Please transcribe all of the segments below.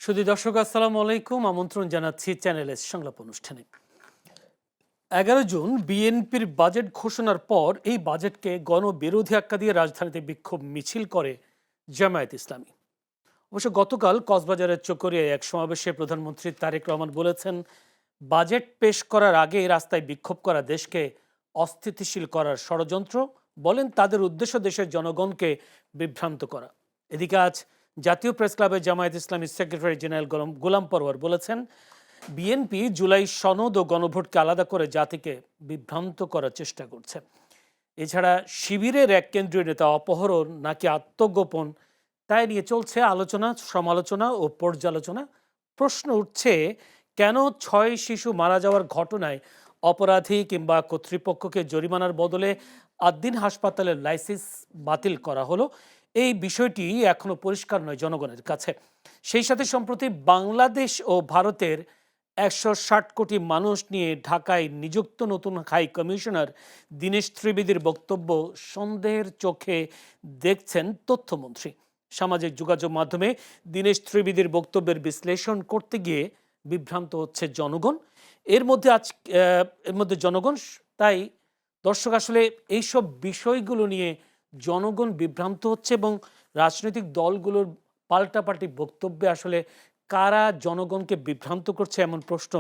সুধী দর্শক আসসালামু আলাইকুম, আমন্ত্রণ জানাচ্ছি চ্যানেলের সংলাপ অনুষ্ঠানে। 11 জুন বিএনপির বাজেট ঘোষণার পর এই বাজেটকে গণবিরোধী আখ্যা দিয়ে রাজধানীতে বিক্ষোভ মিছিল করে জামায়াত ইসলামী। অবশ্য গতকাল কক্সবাজারের চকরিয়ায় এক সমাবেশে প্রধানমন্ত্রী তারেক রহমান বলেছেন, বাজেট পেশ করার আগে রাস্তায় বিক্ষোভ করা দেশকে অস্থিতিশীল করার ষড়যন্ত্র। বলেন, তাদের উদ্দেশ্য দেশের জনগণকে বিভ্রান্ত করা। এদিকে আজ জাতীয় প্রেস ক্লাবে জামায়াত ইসলামীর সেক্রেটারি জেনারেল গোলাম পরওয়ার বলেছেন, বিএনপি জুলাই সনদ ও গণভোটকে আলাদা করে জাতিকে বিভ্রান্ত করার চেষ্টা করছে। এছাড়া শিবিরের এক কেন্দ্রীয় নেতা অপহরণ নাকি আত্মগোপন, তাই নিয়ে চলছে আলোচনা, সমালোচনা ও পর্যালোচনা। প্রশ্ন উঠছে, কেন 6 শিশু মারা যাওয়ার ঘটনায় অপরাধী কিংবা কর্তৃপক্ষকে জরিমানার বদলে আদ্দিন হাসপাতালের লাইসেন্স বাতিল করা হলো? এই বিষয়টি এখনো পরিষ্কার নয় জনগণের কাছে। সেই সাথে সম্প্রতি বাংলাদেশ ও ভারতের 160 কোটি মানুষ নিয়ে ঢাকায় নিযুক্ত নতুন হাই কমিশনার দীনেশ ত্রিবেদীর বক্তব্য সন্দেহের চোখে দেখছেন তথ্যমন্ত্রী। সামাজিক যোগাযোগ মাধ্যমে দীনেশ ত্রিবেদীর বক্তব্যের বিশ্লেষণ করতে গিয়ে বিভ্রান্ত হচ্ছে জনগণ। এর মধ্যে জনগণ, তাই দর্শক আসলে এইসব বিষয়গুলো নিয়ে জনগণ বিভ্রান্ত হচ্ছে এবং রাজনৈতিক দলগুলোর পাল্টাপাল্টি বক্তব্যে আসলে কারা জনগণকে বিভ্রান্ত করছে এমন প্রশ্ন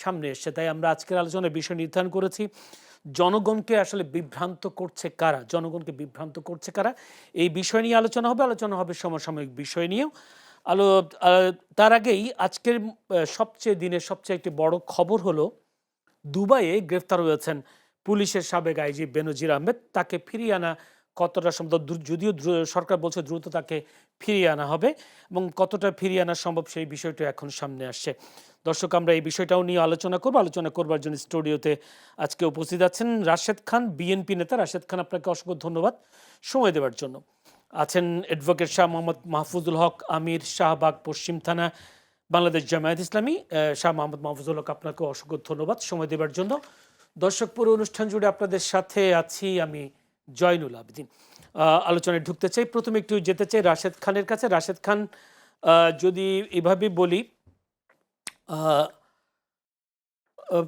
সামনে এসছে। তাই আমরা আজকের আলোচনার বিষয় নির্ধারণ করেছি, জনগণকে আসলে বিভ্রান্ত করছে কারা, জনগণকে বিভ্রান্ত করছে কারা। এই বিষয় নিয়ে আলোচনা হবে সমসাময়িক বিষয় নিয়েও তার আগেই আজকের দিনের সবচেয়ে একটি বড় খবর হলো, দুবাইয়ে গ্রেফতার হয়েছেন পুলিশের সাবেক আইজি বেনজির আহমেদ। তাকে ফিরিয়ে আনা কতটা সম্ভব, যদিও সরকার বলছে দ্রুত তাকে ফিরিয়ে আনা হবে, এবং কতটা ফিরিয়ে আনা সম্ভব সেই বিষয়টা এখন সামনে আসছে। দর্শক, আমরা এই বিষয়টাও নিয়ে আলোচনা করবার জন্য স্টুডিওতে আজকে উপস্থিত আছেন রাশেদ খান, বিএনপি নেতা। রাশেদ খান, আপনাকে অসংখ্য ধন্যবাদ সময় দেওয়ার জন্য। আছেন অ্যাডভোকেট শাহ মোহাম্মদ মাহফুজুল হক, আমির, শাহবাগ পশ্চিম থানা, বাংলাদেশ জামায়াত ইসলামী। শাহ মোহাম্মদ মাহফুজুল হক, আপনাকে অসংখ্য ধন্যবাদ সময় দেওয়ার জন্য। দর্শক, পুরো অনুষ্ঠান জুড়ে আপনাদের সাথে আছি আমি জয়নুল আবেদিন। আলোচনায় ঢুকতে চাই, প্রথমে একটু যেতে চাই রাশেদ খানের কাছে। রাশেদ খান, যদি এভাবে বলি,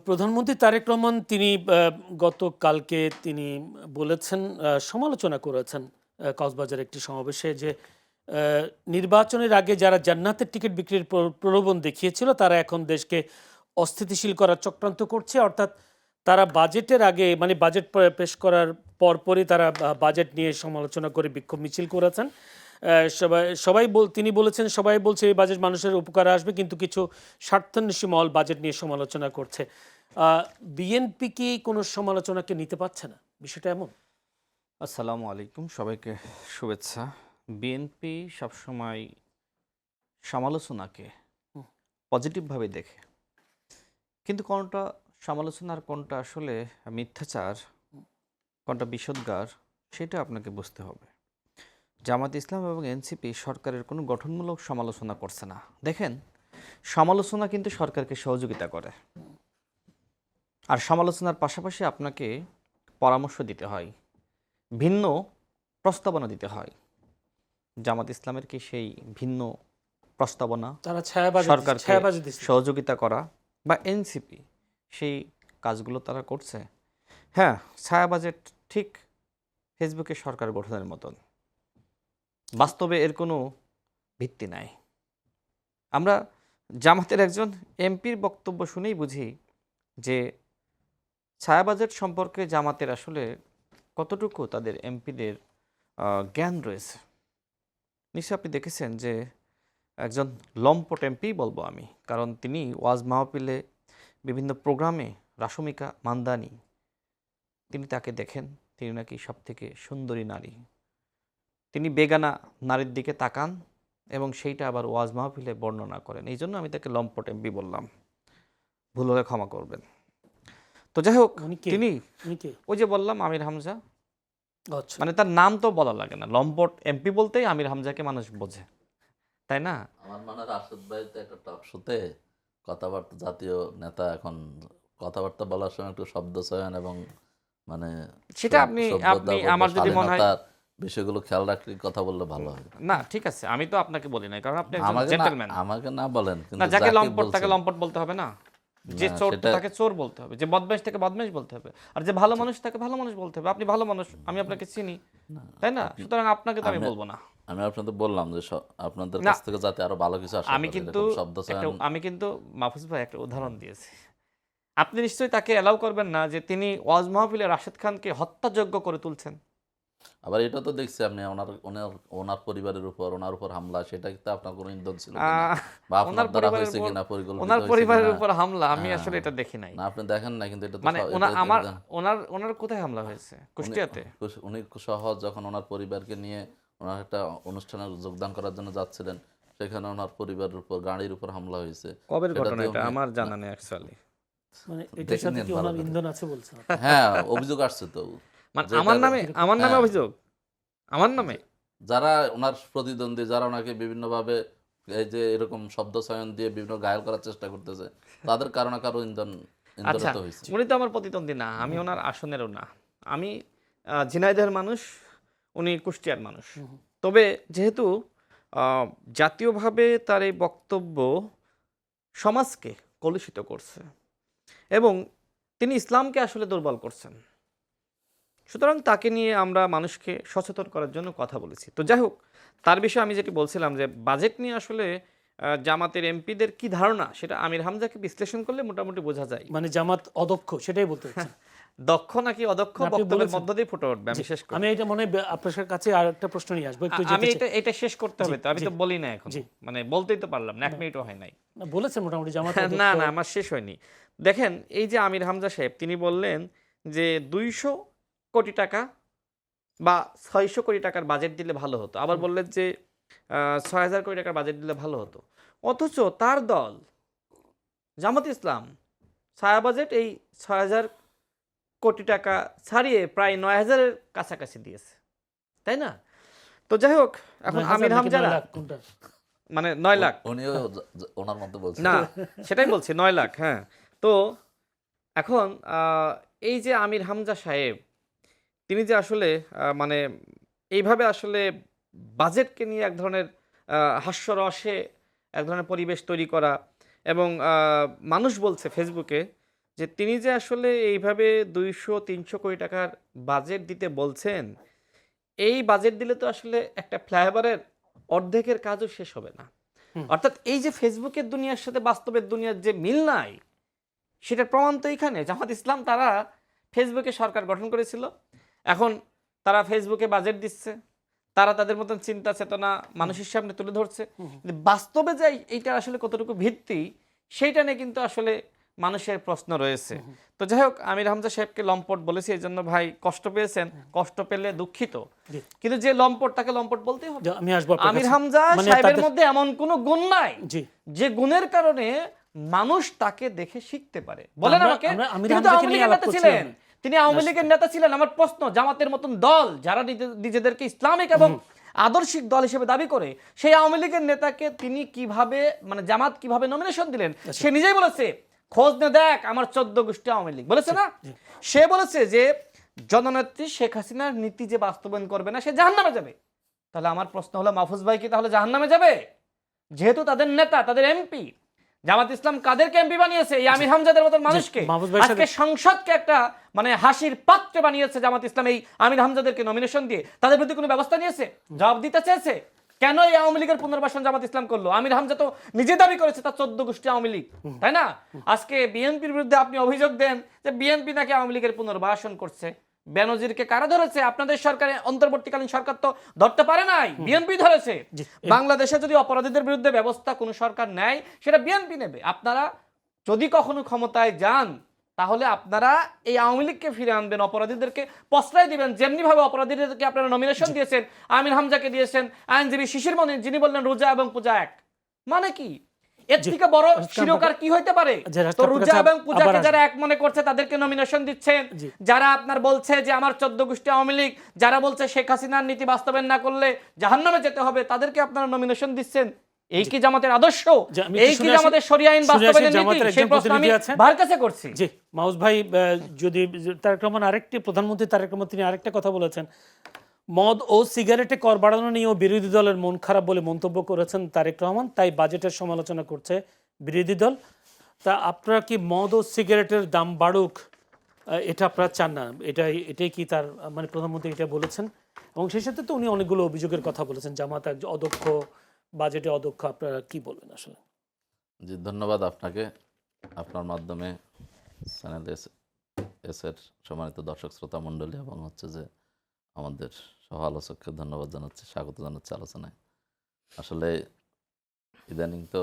প্রধানমন্ত্রী তারেক রহমান তিনি গতকালকে তিনি বলেছেন, সমালোচনা করেছেন কক্সবাজার একটি সমাবেশে, যে নির্বাচনের আগে যারা জান্নাতের টিকিট বিক্রির প্রলোভন দেখিয়েছিল তারা এখন দেশকে অস্থিতিশীল করার চক্রান্ত করছে। অর্থাৎ তারা বাজেটের আগে, মানে বাজেট পেশ করার পরপরই তারা বাজেট নিয়ে সমালোচনা করে বিক্ষোভ মিছিল করেছেন। তিনি বলেছেন, সবাই বলছে এই বাজেট মানুষের উপকারে আসবে, কিন্তু কিছু স্বার্থান্বেষী মহল বাজেট নিয়ে সমালোচনা করছে। বিএনপি কি কোনো সমালোচনাকে নিতে পারছে না? বিষয়টা এমন? আসসালামু আলাইকুম, সবাইকে শুভেচ্ছা। বিএনপি সবসময় সমালোচনাকে পজিটিভভাবে দেখে, কিন্তু কোনটা সমালোচনার, কোনটা আসলে মিথ্যাচার, কোনটা বিষোদ্গার, সেটা আপনাকে বুঝতে হবে। জামাত ইসলাম এবং এনসিপি সরকারের কোনো গঠনমূলক সমালোচনা করছে না। দেখেন, সমালোচনা কিন্তু সরকারকে সহযোগিতা করে, আর সমালোচনার পাশাপাশি আপনাকে পরামর্শ দিতে হয়, ভিন্ন প্রস্তাবনা দিতে হয়। জামাত ইসলামের কি সেই ভিন্ন প্রস্তাবনা, সরকারকে সহযোগিতা করা, বা এনসিপি সেই কাজগুলো তারা করছে? হ্যাঁ, ছায়া বাজেট ঠিক ফেসবুকে সরকার গঠনের মতন, বাস্তবে এর কোনো ভিত্তি নাই। আমরা জামাতের একজন এমপির বক্তব্য শুনেই বুঝি যে ছায়া বাজেট সম্পর্কে জামাতের আসলে কতটুকু তাদের এমপিদের জ্ঞান রয়েছে। নিশ্চয়ই আপনি দেখেছেন যে একজন লম্পট এমপি বলবো আমি, কারণ তিনি ওয়াজ মাহফিলে, বিভিন্ন প্রোগ্রামে, রাশমিকা মান্দানি, তিনি তাকে দেখেন, তিনি নাকি সব থেকে সুন্দরী নারী। তিনি বেগানা নারীর দিকে তাকান এবং সেইটা আবার ওয়াজ মাহফিলে বর্ণনা করেন। এই জন্য আমি তাকে লম্পট এমপি বললাম, ভুল হলে ক্ষমা করবেন। তো যাই হোক, তিনি ওই যে বললাম আমির হামজা, মানে তার নাম তো বলা লাগে না, লম্পট এমপি বলতেই আমির হামজাকে মানুষ বোঝে, তাই না? আমার মনে হয় রাশেদ ভাই তো একটা টক শোতে কথাবার্তা, জাতীয় নেতা, এখন কথাবার্তা বলার সময় একটু শব্দ চয়ন এবং মানে সেটা আপনি আমার যদি মনে হয় বিষয়গুলো খেয়াল রাখলে কথা বললে ভালো হয়। না ঠিক আছে, আমি তো আপনাকে বলি নাই, কারণ আপনি একজন আমাকে না জেন্টলম্যান। আমাকে না বলেন, না, কিন্তু যাকে যাকে লম্পট তাকে বলছেন লম্পট বলতে হবে না, যে না, চোর তো সেটা তাকে চোর বলতে হবে, যে বদমাইশ তাকে বদমাইশ বলতে হবে, আর যে ভালো মানুষ তাকে ভালো মানুষ বলতে হবে। আপনি ভালো মানুষ, আমি আপনাকে চিনি, তাই না? সুতরাং আপনাকে তো আমি বলবো না। আমি আপনাদের বললাম যে আপনাদের না, কাছ থেকে যাতে আরো ভালো কিছু আশা আমি করি, কিন্তু এরকম শব্দ চয়ন। আমি কিন্তু মাহফুজ ভাই একটা উদাহরণ দিয়েছি। আপনি নিশ্চয়ই তাকে অ্যালাউ করবেন না যে তিনি ওয়াজ মাহফিলে রাশেদ খানকে হত্যাযোগ্য করে তুলছেন। আবার এটা তো দেখছি আপনি ওনার পরিবারের উপর, ওনার উপর হামলা, সেটা কি আপনার কোনো ইন্ধন ছিল কিনা, আহ, বা ওনার আপনার দ্বারা পরিবারের হয়েছে উপর কিনা, পরিকল্পিত ওনার হয়েছে পরিবারের কিনা? উপর হামলা আমি হ্যাঁ, আসলে এটা দেখি নাই। না আপনি দেখেন না, কিন্তু এটা তো মানে ওনার কোথায় হামলা হয়েছে? উনি কুষ্টিয়াতে? উনি সহ যখন ওনার পরিবারকে নিয়ে ওনার একটা অনুষ্ঠানে যোগদান করার জন্য যাচ্ছিলেন, সেখানে ওনার পরিবারের উপর, গাড়ির উপর হামলা হয়েছে। কবের সেটা ঘটনা দিয়ে এটা? উনি- আমার জানা নেই অ্যাকচুয়ালি। মানে এটার দেখে সাথে নিন কি ভালো ওনার করে। ইন্ধন আছে বলছেন? হ্যাঁ, অভিযোগ আসছে তো, মানে যে আমার এটা- নামে হ্যাঁ, অভিযোগ, আমার নামে। যারা ওনার প্রতিদ্বন্দ্বী, যারা ওনাকে বিভিন্নভাবে এই যে এরকম শব্দ চয়ন দিয়ে বিভিন্ন ঘায়াল করার চেষ্টা করতেছে, তাদের কারো না কারো ইন্ধনে আচ্ছা, তো হয়েছে। উনি তো আমার প্রতিদ্বন্দ্বী না, আমি ওনার আসনেরও না। আমি ঝিনাইদহের মানুষ, উনি কুষ্টিয়ার মানুষ। তবে যেহেতু আহ, জাতীয়ভাবে তার এই বক্তব্য সমাজকে কলুষিত করছে এবং তিনি ইসলামকে আসলে দুর্বল করছেন, সুতরাং তাকে নিয়ে আমরা মানুষকে সচেতন করার জন্য কথা বলেছি। তো যাই হোক, তার বিষয়ে আমি যেটি বলছিলাম যে বাজেট নিয়ে আসলে জামাতের এমপিদের কি ধারণা, সেটা আমির হামজাকে বিশ্লেষণ করলে মোটামুটি বোঝা যায়। মানে জামাত অদক্ষ সেটাই বলতে চাচ্ছেন? দক্ষ নাকি অদক্ষ না, আপনি বক্তব্যের বলেছেন। মধ্য দিয়ে ফুটে উঠবে, আমি শেষ করি। আমি এটা মনে হয় আপনার কাছে আর একটা প্রশ্ন নিয়ে আসবো, একটু আমি যেতে চাই। এটা শেষ করতে হবে, তো আমি তো বলি না এখন, জি। মানে বলতেই তো পারলাম না, 1 মিনিটও হয় নাই। না, বলেছেন মোটামুটি জামাত না অদক্ষ। না, আমার শেষ হয়নি। দেখেন, এই যে আমির হামজা সাহেব তিনি বললেন যে 200 কোটি টাকা বা 600 কোটি টাকার বাজেট দিলে ভালো হতো, আবার বললেন যে 6000 কোটি টাকার বাজেট দিলে ভালো হতো। অথচ তার দল জামাত ইসলাম ছায়া বাজেট এই 6000 কোটি টাকা ছাড়িয়ে প্রায় 9000-এর কাছাকাছি দিয়েছে, তাই না? তো যাই হোক, এখন 9,000 আমির নাকি হামজারা 9 লাখ কোনটা? মানে 9 লাখ, উনিও ওনার মতো বলছেন। না সেটাই বলছি, 9 লাখ। হ্যাঁ, তো এখন এই যে আমির হামজা সাহেব, তিনি যে আসলে মানে এইভাবে আসলে বাজেটকে নিয়ে এক ধরনের হাস্যরসে এক ধরনের পরিবেশ তৈরি করা, এবং মানুষ বলছে ফেসবুকে যে তিনি যে আসলে এইভাবে 200-300 কোটি টাকার বাজেট দিতে বলছেন, এই বাজেট দিলে তো আসলে একটা ফ্লাইওভারের অর্ধেকের কাজও শেষ হবে না। অর্থাৎ এই যে ফেসবুকের দুনিয়ার সাথে বাস্তবের দুনিয়ার যে মিল নাই, সেটার প্রমাণ তো এখানে। জামাত ইসলাম তারা ফেসবুকে সরকার গঠন করেছিল, এখন তারা ফেসবুকে বাজেট দিচ্ছে, তারা তাদের মতন চিন্তা চেতনা মানুষের সামনে তুলে ধরছে, কিন্তু বাস্তবে যে এইটা আসলে কতটুকু ভিত্তি, সেইটা নিয়ে কিন্তু আসলে মানুষের প্রশ্ন রয়েছে। তো যাই হোক, আমির হামজা সাহেবকে লম্পট বলেছি, এই জন্য ভাই কষ্ট পেয়েছেন, কষ্ট পেলে দুঃখিত, জি। কিন্তু যে লম্পট তাকে লম্পট বলতেই হবে। আমি আসবো আপনার আমির কাছে। হামজা মানে সাহেবের তাদের- মধ্যে এমন কোনো গুণ নাই জি। যে গুণের কারণে মানুষ তাকে দেখে শিখতে পারে। বলেন আমরা- আমাকে, আমরা আমির তিনি তো হামজাকে আওয়ামী নিয়ে লীগের আলাপ নেতা করছিলাম ছিলেন, না। তিনি আওয়ামী লীগের নেতা ছিলেন। আমার প্রশ্ন, জামাতের মতন দল যারা নিজেদেরকে ইসলামিক এবং আদর্শিক দল হিসেবে দাবি করে, সেই আওয়ামী লীগের নেতাকে তিনি কিভাবে, মানে জামাত কিভাবে নমিনেশন দিলেন? সে নিজেই বলেছে, খোঁজ নে দেখ আমার 14 গোষ্ঠী আওয়ামী লীগ, বলেছে না? সে বলেছে যে জননেত্রী শেখ হাসিনার নীতি যে বাস্তবায়ন করবে না, সে জাহান্নামে যাবে। তাহলে আমার প্রশ্ন হলো, মাহফুজ ভাই কি তাহলে জাহান্নামে যাবে? যেহেতু তাদের নেতা, তাদের এমপি, জামাত ইসলাম কাদেরকে এমপি বানিয়েছে? এই আমির হামজাদের মতন মানুষকে। মাহফুজ ভাইয়ের সাথে- আজকে সংসদকে একটা মানে হাসির পাত্রে বানিয়েছে জামাত ইসলাম এই আমির হামজাদেরকে নমিনেশন দিয়ে। তাদের প্রতি কোনো ব্যবস্থা নিয়েছে? জবাব দিতে চেয়েছে? কেন এই আওয়ামী লীগের পুনর্বাসন জামাত ইসলাম করলো? আমির হামজা তো নিজে দাবি করেছে তার 14 গোষ্ঠী আওয়ামী লীগ, তাই না? আজকে বিএনপির বিরুদ্ধে আপনি অভিযোগ দেন যে বিএনপি নাকি আওয়ামী লীগের পুনর্বাসন করছে। বেনজিরকে কারা ধরেছে? আপনাদের সরকারের অন্তর্বর্তীকালীন সরকার তো ধরতে পারে নাই, বিএনপি ধরেছে। জি। বাংলাদেশে যদি অপরাধীদের বিরুদ্ধে ব্যবস্থা কোনো সরকার নেয়, সেটা বিএনপি নেবে। আপনারা যদি কখনো ক্ষমতায় যান, তাহলে আপনারা এই আওয়ামী লীগকে ফিরে আনবেন, অপরাধীদেরকে প্রশ্রয় দিবেন, যেমনি ভাবে অপরাধীদেরকে আপনারা নমিনেশন দিয়েছেন, আমির হামজাকে দিয়েছেন, আইনজীবী শিশির মনির যিনি বললেন রোজা এবং পূজা এক। মানে কি? এর থেকে বড় শিরোকার কি হইতে পারে? তো রোজা এবং পূজাকে যারা এক মনে করছে তাদেরকে নমিনেশন দিচ্ছেন, যারা আপনার বলছে যে আমার 14 গোষ্ঠী আওয়ামী লীগ, যারা বলছে শেখ হাসিনার নীতি বাস্তবায়ন না করলে জাহান্নামে যেতে হবে, তাদেরকে আপনারা নমিনেশন দিচ্ছেন। এই কি জামাতের আদর্শ? এই কি জামাতের শরিয়া আইন বাস্তবায়নের নীতি? সেই প্রশ্ন আমি ভাইয়ের কাছে করছি। জি, মাউস ভাই, যদি তারেক রহমান প্রধানমন্ত্রী তারেক রহমান তিনি আরেকটা কথা বলেছেন, মদ ও সিগারেটে কর বাড়ানো নিয়েও বিরোধী দলের মন খারাপ বলে মন্তব্য করেছেন তারেক রহমান, তাই বাজেটের সমালোচনা করছে বিরোধী দল। তা আপনারা কি মদ ও সিগারেটের দাম বাড়ুক এটা আপনারা চান না? এটাই কি তার মানে প্রধানমন্ত্রী এটা বলেছেন? এবং সেই সাথে তো উনি অনেকগুলো অভিযোগের কথা বলেছেন, জামাত এক অদক্ষ, বাজেটে অদক্ষ। আপনারা কি বলবেন আসলে? জি, ধন্যবাদ আপনাকে। আপনার মাধ্যমে চ্যানেল এসের সম্মানিত দর্শক শ্রোতা মণ্ডলী এবং হচ্ছে যে আমাদের সহ আলোচককে ধন্যবাদ জানাচ্ছি, স্বাগত জানাচ্ছি আলোচনায়। আসলে ইদানিং তো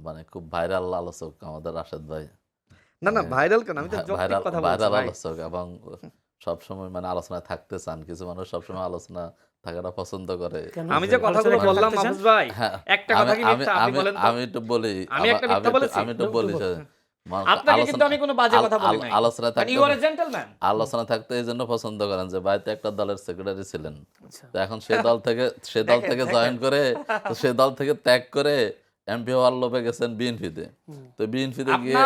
মানে খুব ভাইরাল আলোচক আমাদের রাশেদ ভাই। না না, ভাইরাল কেন, আমি তো যৌক্তিক ভাইরাল কথা বলছি ভাইরাল ভাই। আলোচক এবং সবসময় মানে আলোচনায় থাকতে চান। কিছু মানুষ সবসময় আলোচনা থাকাটা পছন্দ করে। কেন? আমি যে কথাগুলো আলোচনায় বললাম থাকতে চান? মাহফুজ ভাই, হ্যাঁ, একটা কথা কি মিথ্যা আপনি বলেন তো? আমি একটু বলি, আমি একটা মিথ্যা বলেছি? আমি একটু বলি যে, আপনাকে কিন্তু আমি কোনো বাজে কথা বলি নাই। আলোচনা but you are a gentleman. আলোচনা থাকতে এই জন্য পছন্দ করেন যে ভাই তো একটা দলের সেক্রেটারি ছিলেন, আচ্ছা। তো এখন সে দল থেকে জয়েন করে, তো সে দল থেকে ত্যাগ করে এমপি হওয়ার লোভে গেছেন বিএনপিতে। তো বিএনপিতে গিয়ে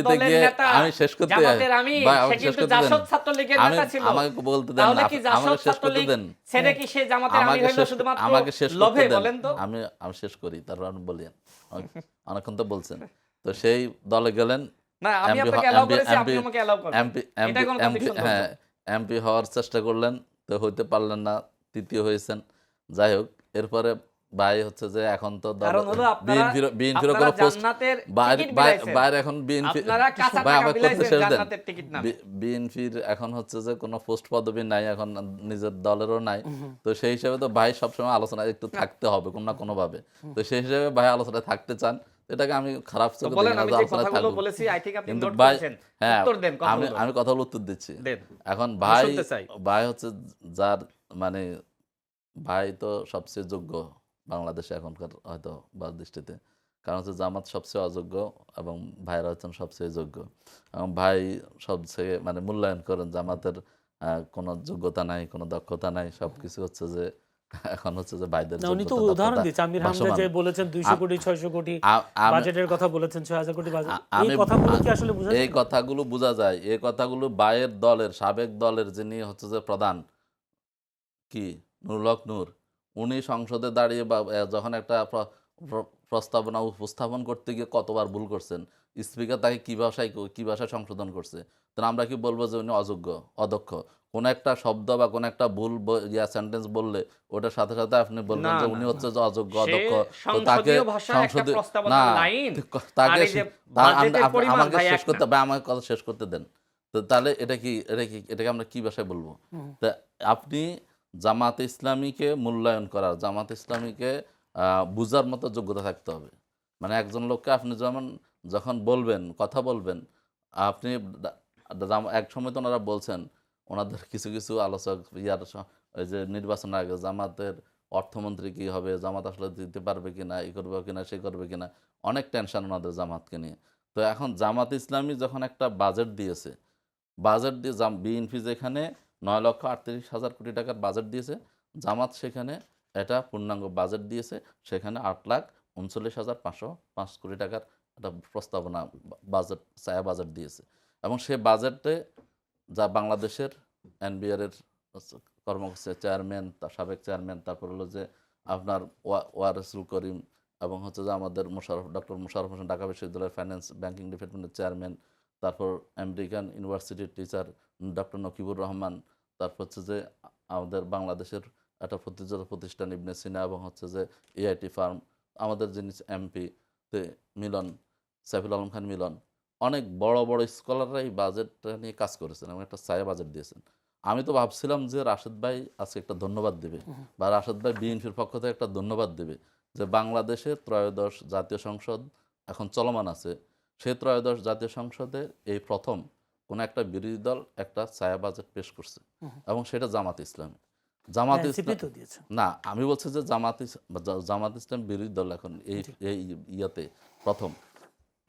দলের নেতা আমি শেষ করতে জামাতের আমির, ভাই, সে আমাকে শেষ কিন্তু করতে দেন। জাসদ ছাত্রলীগের নেতা ছিল। আমাকে বলতে দেন, তাহলে কি জাসদ আমাকে শেষ করতে ছাত্রলীগ দেন, ছেড়ে কি সে জামাতের আমির হইলো শুধুমাত্র আমাকে শেষ করতে লোভে? দেন। বলেন তো। আমি শেষ করি, তারপর আপনি বলেন। অনেকক্ষণ তো বলছেন। তো সেই দলে গেলেন, না, আমি এমপি আপনাকে এলাও করেছি, আপনি আমাকে এলাও করেন। এমপি এটা কোনো কন্ডিশন তো? হ্যাঁ, এমপি হওয়ার চেষ্টা করলেন, তো হইতে পারলেন না, তৃতীয় হয়েছেন। যাই হোক, এরপরে ভাই হচ্ছে যে এখন তো কারণ হলো বিএনপির আপনারা কোনো পোস্ট জান্নাতের টিকিট বিলাইছেন। বাইরে এখন বিএনপি, আপনারা কাঁচা ভাই টাকা আমাকে করতে বিলাইছেন শেষ দেন। জান্নাতের টিকিট নামে। বিএনপির এখন হচ্ছে যে কোনো পোস্ট পদবি নাই, এখন নিজের দলেরও নাই। তো সেই হিসাবে তো ভাই সবসময় আলোচনায় একটু থাকতে হবে কোনো না কোনো ভাবে। তো সেই হিসাবে ভাই আলোচনায় থাকতে চান, এটাকে আমি খারাপ তো চোখে বলেন, দেখি না আমি যে যে আলোচনায় কথাগুলো থাকবো। বলেছি আই থিংক আপনি কিন্তু নোট ভাই, করেছেন। হ্যাঁ, উত্তর দেন কথাগুলো। আমি কথাগুলো উত্তর দিচ্ছি। দেন। এখন আমি ভাই, শুনতে চাই। ভাই হচ্ছে যার মানে ভাই তো সবচেয়ে যোগ্য বাংলাদেশে এখনকার হয়তো বা দৃষ্টিতে, কারণ হচ্ছে জামাত সবচেয়ে অযোগ্য এবং ভাইরা হচ্ছেন সবচেয়ে যোগ্য। এবং ভাই সবচেয়ে মানে মূল্যায়ন করেন জামাতের কোনো যোগ্যতা নাই, কোনো দক্ষতা নাই, সবকিছু হচ্ছে যে এখন হচ্ছে যে ভাইদের না, উনি তো যোগ্যতা, উদাহরণ দক্ষতা দিচ্ছে। আমির হামজা ভাসমান। যে বলেছেন 200 আম- কোটি 600 কোটি আমি- বাজেটের কথা বলেছেন, 6000 কোটি বাজেট, এই আমি কথাগুলো কি আসলে বোঝা এই যায়? কথাগুলো বোঝা যায়, এই কথাগুলো ভাইয়ের দলের সাবেক দলের যিনি হচ্ছে যে প্রধান কি নুরুল হক নূর, উনি সংসদে দাঁড়িয়ে বা যখন একটা প্রস্তাবনা উপস্থাপন করতে গিয়ে কতবার ভুল করছেন, স্পিকার তাকে কি ভাষায় সংশোধন করছে। তো আমরা কি বলবো যে উনি অযোগ্য, অদক্ষ? কোনো একটা শব্দ বা কোনো একটা ভুল সেন্টেন্স বললে ওটার সাথে সাথে আপনি বলবেন না, যে না, উনি না। হচ্ছে যে অযোগ্য, সে অদক্ষ। তো তাকে সংসদীয় ভাষায় একটা সংসদে প্রস্তাবনার না, লাইন, তাকে আর এই যে বাজেটের পরিমাণ আমাকে ভাই শেষ এক করতে না। আমাকে কথা শেষ করতে দেন। তো তাহলে এটাকে আমরা কি ভাষায় বলবো? তা আপনি জামাতে ইসলামীকে মূল্যায়ন করার, জামাতে ইসলামীকে বুঝার মতো যোগ্যতা থাকতে হবে। মানে একজন লোককে আপনি যখন বলবেন, কথা বলবেন, আপনি এক সময় তো ওনারা বলছেন, ওনাদের কিছু কিছু আলোচক ওই যে নির্বাচনের আগে জামাতের অর্থমন্ত্রী কি হবে, জামাত আসলে দিতে পারবে কিনা, এই করবে কিনা, সে করবে কিনা, অনেক টেনশন ওনাদের জামাতকে নিয়ে। তো এখন জামাত ইসলামী যখন একটা বাজেট দিয়েছে, বাজেট দিয়ে বিএনপি যেখানে 9,38,000 কোটি টাকার বাজেট দিয়েছে, জামাত সেখানে এটা পূর্ণাঙ্গ বাজেট দিয়েছে, সেখানে 8,39,505 কোটি টাকার একটা প্রস্তাবনা বাজেট, ছায়া বাজেট দিয়েছে। এবং সে বাজেটে যা বাংলাদেশের এনবিআর এর কর্মকর্তা চেয়ারম্যান, তার সাবেক চেয়ারম্যান, তারপর হলো যে আপনার ওয়ারেসুল করিম, এবং হচ্ছে যে আমাদের ডক্টর মোশাররফ হোসেন ঢাকা বিশ্ববিদ্যালয়ের ফাইন্যান্স ব্যাংকিং ডিপার্টমেন্টের চেয়ারম্যান, তারপর আমেরিকান ইউনিভার্সিটির টিচার ডক্টর নকিবুর রহমান, তারপর হচ্ছে যে আমাদের বাংলাদেশের একটা প্রতিষ্ঠান ইবনে সিনা, এবং হচ্ছে যে এআইটি ফার্ম, আমাদের যিনি এমপি মিলন, সাইফুল আলম খান মিলন, অনেক বড় বড় স্কলাররা এই বাজেটটা নিয়ে কাজ করেছেন এবং একটা ছায়া বাজেট দিয়েছেন। আমি তো ভাবছিলাম যে রাশেদ ভাই আজকে একটা ধন্যবাদ দেবে, বা রাশেদ ভাই বিএনপির পক্ষ থেকে একটা ধন্যবাদ দেবে যে বাংলাদেশের ত্রয়োদশ জাতীয় সংসদ এখন চলমান আছে, সেই ত্রয়োদশ জাতীয় সংসদের এই প্রথম কোনো একটা বিরোধী দল একটা ছায়া বাজেট পেশ করছে, এবং সেটা জামাত ইসলামী। জামাত এনসিপি ইসলাম তো দিয়েছে। না, আমি বলছি যে জামাত ইসলাম বিরোধী দল এখন এই ইয়াতে প্রথম।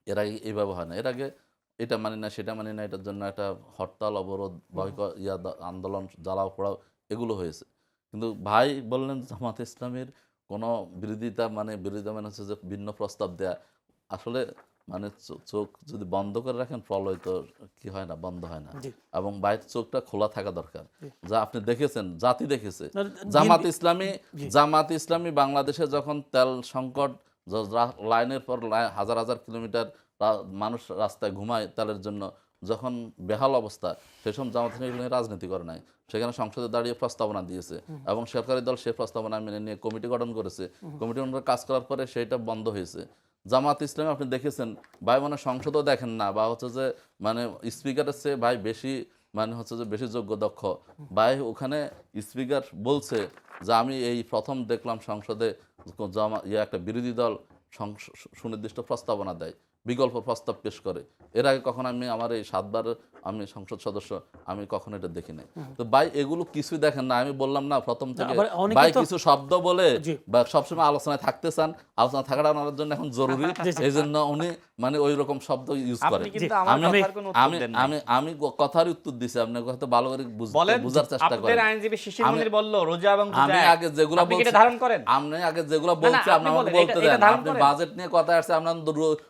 এর আগে এইভাবে হয় না। এর আগে এটা মানি না, সেটা মানি না, এটার জন্য একটা হরতাল, অবরোধ, আন্দোলন, জ্বালাও পোড়াও এগুলো হয়েছে। কিন্তু ভাই বললেন জামাত ইসলামের কোনো বিরোধিতা মানে হচ্ছে যে ভিন্ন প্রস্তাব দেয়া। আসলে মানে চোখ যদি বন্ধ করে রাখেন প্রলয় তো কি হয় না, বন্ধ হয় না। জি। এবং বাইরের চোখটা খোলা থাকা দরকার, যা আপনি দেখেছেন, জাতি দেখেছে। না, জামাত ইসলামী বাংলাদেশে যখন তেল সংকট, লাইনের পর হাজার হাজার কিলোমিটার মানুষ রাস্তায় ঘুমায় তেলের জন্য, যখন বেহাল অবস্থা, সেসব জামাত ইসলামী রাজনীতি করে নাই, সেখানে সংসদে দাঁড়িয়ে প্রস্তাবনা দিয়েছে এবং সরকারি দল সেই প্রস্তাবনা মেনে নিয়ে কমিটি গঠন করেছে। কমিটি গঠন করে কাজ করার পরে সেইটা বন্ধ হয়েছে। জামাত ইসলামী আপনি দেখেছেন ভাই, মানে সংসদও দেখেন না, বা হচ্ছে যে মানে স্পিকারের চেয়ে ভাই বেশি, মানে হচ্ছে যে বেশি যোগ্য দক্ষ ভাই। ওখানে স্পিকার বলছে যে আমি এই প্রথম দেখলাম সংসদে একটা বিরোধী দল সুনির্দিষ্ট প্রস্তাবনা দেয়, বিকল্প প্রস্তাব পেশ করে। এর আগে কখন আমি আমার এই 7 বার আমি সংসদ সদস্য, আমি কখনো এটা দেখি নাই। তো ভাই এগুলো কিছুই দেখেন না। আমি বললাম না প্রথম থেকে আবার অনেকে ভাই তো- কিছু শব্দ বলে জি। বা সবসময় আলোচনায় থাকতে চান, আলোচনা থাকাটা ওনার জন্য এখন জরুরি, এই জন্য উনি মানে ওই রকম শব্দ ইউজ করে। আপনি কিন্তু আমার কথার কোনো উত্তর দেন নাই। আমি কথার উত্তর দিছি, আপনি হয়তো ভালো করে বলেন, বুঝার চেষ্টা আপনাদের করেন। আইনজীবী শিশির মনির বলল রোজা এবং আমি পূজা এক। আগে যেগুলো আপনি কি এটা বলছি, ধারণ করেন? আপনি আগে যেগুলো না, বলছি আপনি আপনি আমাকে বলেন, বলতে এটা দেন। ধারণ আপনি করেন। বাজেট নিয়ে কথা আসছে, আপনার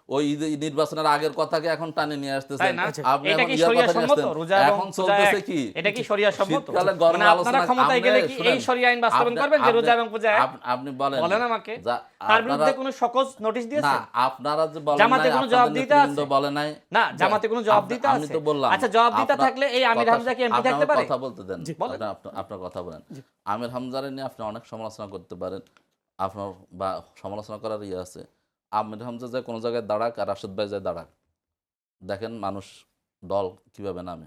ওই নির্বাচনের আগের কথাকে এখন টানে নিয়ে আসতেছেন। তাই না? আপনি এটা এখন কি ইয়ার শরিয়া কথা নিয়ে সম্মত? আসতেন। রোজা এবং এখন পূজা চলতেছে এক। কি? এটা কি শরিয়া সম্মত? শীতকালে গরমে মানে আপনারা আলোচনা, ক্ষমতায় গেলে কি শুনেন, এই শরিয়া আইন বাস্তবায়ন করবেন যে রোজা এবং পূজা এক? আপনি বলেন আমাকে যা তার বিরুদ্ধে আপনারা- কোনো সকজ নোটিশ না, দিয়েছেন? আপনারা যে বলেন জামাতে নাই, কোনো আপনাদের জবাবদিহিতা নেতৃবৃন্দ আছে? বলে নাই। না, জামাতে কোনো জবাবদিহিতা আমি আছে? তো বললাম। আচ্ছা, জবাবদিহিতা আপনার থাকলে এই আমির কথা- হামজা কি এমপি আপনি থাকতে আমার পারে? কথা বলতে দেন। বলেন। আপনার কথা বলেন। আমির হামজারে নিয়ে আপনি অনেক সমালোচনা করতে পারেন, আপনার বা সমালোচনা করার ইয়ে আছে। আমির হামজা যে কোনো জায়গায় দাঁড়াক আর রাশেদ ভাই যায় দাঁড়াক, দেখেন মানুষ দল কিভাবে নামে।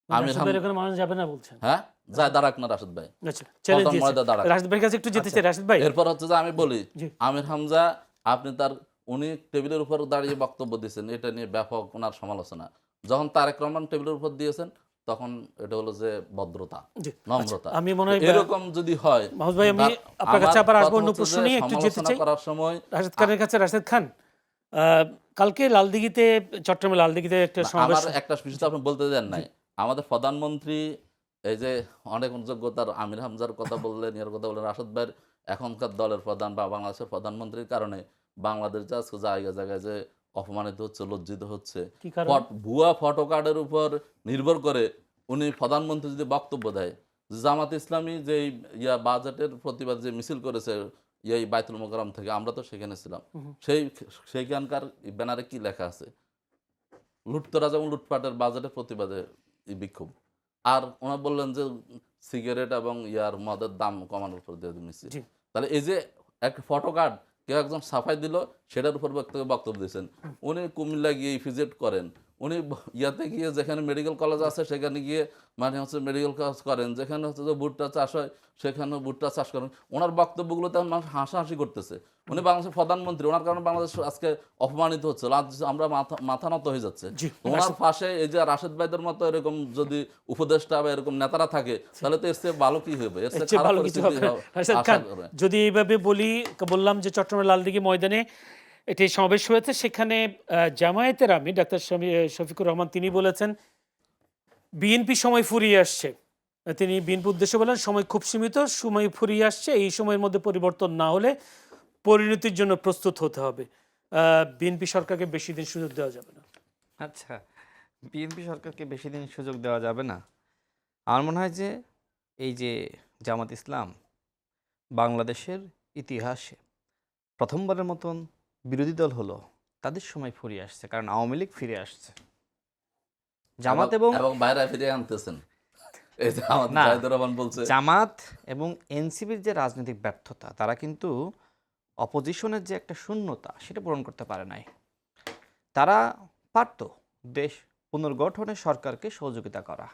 আমির রাশেদ ভাইয়ের ওখানে মানুষ যাবে না বলছেন? হ্যাঁ, যায় দাঁড়াক না রাশেদ ভাই, আচ্ছা, চ্যালেঞ্জ পল্টন দিয়েছে। ময়দা দাঁড়াক। রাশেদ ভাইয়ের কাছে একটু যেতে চাই। রাশেদ ভাই, এরপর হচ্ছে যে আমি বলি, জি। আমির হামজা আপনি উনি টেবিলের উপর দাঁড়িয়ে বক্তব্য দিয়েছেন, এটা নিয়ে ব্যাপক ওনার সমালোচনা। যখন তারেক রহমান টেবিলের উপর দিয়েছেন, তখন এটা হলো যে ভদ্রতা, জি। নম্রতা। আমি মনে হয় এরকম যদি হয়, মাহমুদ ভাই, আমি আপনার কাছে আবার আসবো অন্য প্রশ্ন নিয়ে, একটু যেতে সমালোচনা চাই করার সময় রাশেদ খানের কাছে। রাশেদ খান, কালকে লালদিঘিতে, চট্টগ্রামের লালদিঘিতে একটা সমাবেশ। আমার একটা বিষয় তো আপনি বলতে দেন নাই। আমাদের প্রধানমন্ত্রী এই যে অনেক যোগ্যতার আমির হামজার কথা বললেন, এর কথা বললেন, রাশেদ ভাইয়ের এখনকার দলের প্রধান বা বাংলাদেশের প্রধানমন্ত্রীর কারণে বাংলাদেশ যে আজকে জায়গায় জায়গায় যে অপমানিত হচ্ছে, লজ্জিত হচ্ছে। কি কারণ? ভুয়া ফটো কার্ডের উপর নির্ভর করে উনি প্রধানমন্ত্রী যদি বক্তব্য দেয়, জামাত ইসলামী যে বাজেটের প্রতিবাদ যে মিছিল করেছে এই বাইতুল মোকাররম থেকে, আমরা তো সেখানে ছিলাম, সেইখানকার ব্যানারে কি লেখা আছে? লুটতরাজ এবং লুটপাটের বাজেটের প্রতিবাদে এই বিক্ষোভ। আর ওনারা বললেন যে সিগারেট এবং মদের দাম কমানোর উপর দিয়ে মিছিল। জি। তাহলে এই যে একটা ফটো কার্ড কেউ একজন ছাপাই দিল, সেটার উপর বক্তব্য দিয়েছেন। উনি কুমিল্লা গিয়ে ভিজিট করেন, উনি ইয়াতে গিয়ে যেখানে মেডিকেল কলেজ আছে সেখানে গিয়ে মানে হচ্ছে মেডিকেল কলেজ করেন, যেখানে হচ্ছে যে ভুট্টা চাষ হয় সেখানে ভুট্টা চাষ করেন। ওনার বক্তব্যগুলো তখন মানুষ হাসাহাসি করতেছে। উনি বাংলাদেশের প্রধানমন্ত্রী, ওনার কারণে বাংলাদেশ আজকে অপমানিত হচ্ছে, আমরা মাথা নত হয়ে যাচ্ছে। জি। ওনার পাশে এই যে রাশেদ ভাইদের মতো এরকম যদি উপদেষ্টা বা এরকম নেতারা থাকে, তাহলে তো এর চেয়ে ভালো কি হবে, এর এর চেয়ে চেয়ে খারাপ ভালো কিছু পরিস্থিতি হবে না। রাশেদ আশা খান, করে। যদি এইভাবে বললাম যে চট্টগ্রামের লালদিঘি ময়দানে এটি সমাবেশ হয়েছে, সেখানে জামায়াতের আমির ডাক্তার শফিকুর রহমান তিনি বলেছেন বিএনপি সময় ফুরিয়ে আসছে। তিনি বিএনপি উদ্দেশ্যে বলেন সময় খুব সীমিত, সময় ফুরিয়ে আসছে, এই সময়ের মধ্যে পরিবর্তন না হলে পরিণতির জন্য প্রস্তুত হতে হবে। বিএনপি সরকারকে বেশি দিন সুযোগ দেওয়া যাবে না। আচ্ছা, বিএনপি সরকারকে বেশি দিন সুযোগ দেওয়া যাবে না। আমার মনে হয় যে এই যে জামাত ইসলাম বাংলাদেশের ইতিহাসে প্রথমবারের মতন বিরোধী দল হলো, তাদের সময় ফুরিয়ে আসছে, কারণ আওয়ামী লীগ ফিরে আসছে। জামাত এবং বাইরে ফিরিয়ে আনতেছেন, এই যে আমাদের না, জাহিদুর রহমান বলছে। জামাত এবং এনসিপির যে রাজনৈতিক ব্যর্থতা, তারা কিন্তু অপোজিশনের যে একটা শূন্যতা সেটা পূরণ করতে পারে নাই। তারা পারত দেশ পুনর্গঠনে সরকারকে সহযোগিতা করা,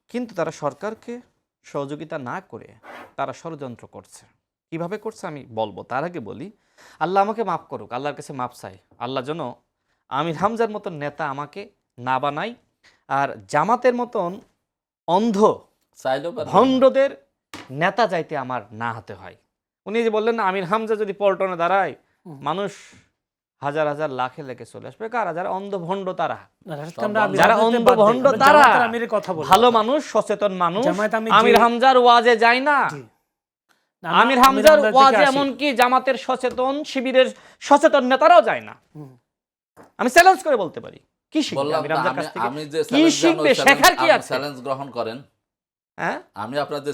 কিন্তু তারা সরকারকে সহযোগিতা না করে তারা ষড়যন্ত্র করছে। কিভাবে করছে আমি বলবো, তার আগে বলি আল্লাহ আমাকে মাফ করুক, আল্লাহর কাছে মাফ চাই, আল্লাহ যেন আমির হামজার মতন নেতা আমাকে না বানাই, আর জামাতের মতন অন্ধ চাইলেও পারবে না। ভণ্ডদের নেতা যাইতে আমার না হতে হয়। উনি যে বললেন না, আমির হামজা যদি পল্টনে দাঁড়ায় মানুষ হাজার হাজার লাখে লেগে চলে আসবে, কারা? যারা অন্ধ ভণ্ড তারা, না, রাশেদ খান, আমরা যারা রাজনীতি অন্ধ বাদ দিই, ভণ্ড আমরা তারা জামায়াতের আমিরের কথা বলি। ভালো মানুষ, সচেতন মানুষ। জামায়াত আমির আমির যে- হামজার ওয়াজে যায় না, জি। আমি- আমির আমির হামজার হামজার ওয়াজ থেকে আসি। এমনকি জামাতের সচেতন শিবিরের সচেতন নেতারাও যায় না। আমি চ্যালেঞ্জ করে বলতে পারি, কি শিখবে বললাম আমির তো, হামজার কাছ থেকে? আমি যে কি শিখবে, শেখার কি আছে? চ্যালেঞ্জ গ্রহণ করেন, হ্যাঁ, আমি আপনার যে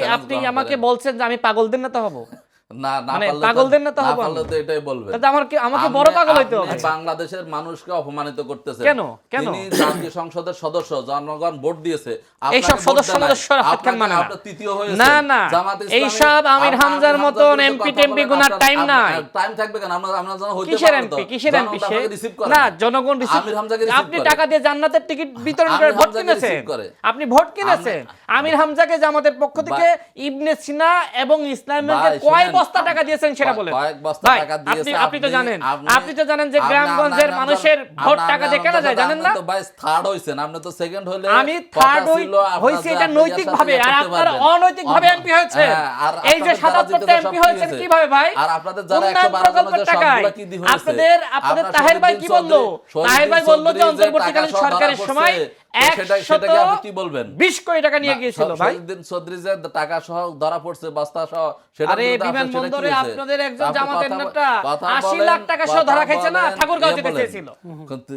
আপনি আমাকে বলছেন যে আমি পাগলদের নেতা হব? না না মানে পারলে পাগলদের নেতা না হবো পারলে আমি? তো এটাই বলবেন। তাহলে আমাকে বড় পাগল হইতে আপনি হবে। বাংলাদেশের মানুষকে অপমানিত করতেছেন। কেন? তিনি জাতীয় সংসদের সদস্য, জনগণ ভোট দিয়েছে, এইসব সদস্য সদস্যরা হাত খান মানে না। আপনি তৃতীয় হয়েছেন। না না, জামাত ইসলামী এইসব আমির হামজার মতন এমপি টেমপি গুনার টাইম নাই। টাইম থাকবে কেন? আমরা যেন হইতে কিসের পারবো তো। এমপি, কিসের জনগণ এমপি তো সে? আপনাকে রিসিভ করে না, জনগণ রিসিভ। আমির হামজাকে রিসিভ আপনি করে। টাকা দিয়ে জান্নাতের টিকিট বিতরণ করে আমির ভোট হামজাকে কিনেছেন, রিসিভ করে। আপনি ভোট কিনেছেন। আমির হামজাকে জামাতের পক্ষ থেকে ইবনে সিনা এবং ইসলামিয়াকে ভাই, কয় শুনেন, বস্তা টাকা দিয়েছেন সেটা বলেন। কয়েক বস্তা ভাই, টাকা দিয়েছে। আপনি তো জানেন, আপনি তো জানেন যে গ্রামগঞ্জের মানুষের ভোট টাকা দিয়ে কেনা যায়, জানেন না? তো ভাই থার্ড হইছেন, আপনি তো সেকেন্ড হইলে আমি থার্ড হইছি এটা নৈতিক ভাবে, আর আপনারা অনৈতিক ভাবে এমপি হয়েছেন। এই যে 77টা এমপি হয়েছেন কিভাবে ভাই? আর আপনাদের যারা উন্নয়ন 112 প্রকল্পের জনের টাকায়। সবগুলা কি দি হয়েছে? আপনাদের তাহের ভাই কি বললো? তাহের ভাই বললো যে অন্তর্বর্তীকালীন সরকারের সময় সেটাকে আপনি কি বলবেন? 20 কোটি টাকা নিয়ে গিয়েছিল ভাই। শহীদুদ্দিন চৌধুরী যে টাকা সহ ধরা পড়ছে, বস্তা সহ, সেটা আরে বিমানবন্দরে আপনাদের একজন জামাতের নেতা 80 লাখ টাকা সহ ধরা খাইছে না, ঠাকুরগাঁও যেতে চেয়েছিল।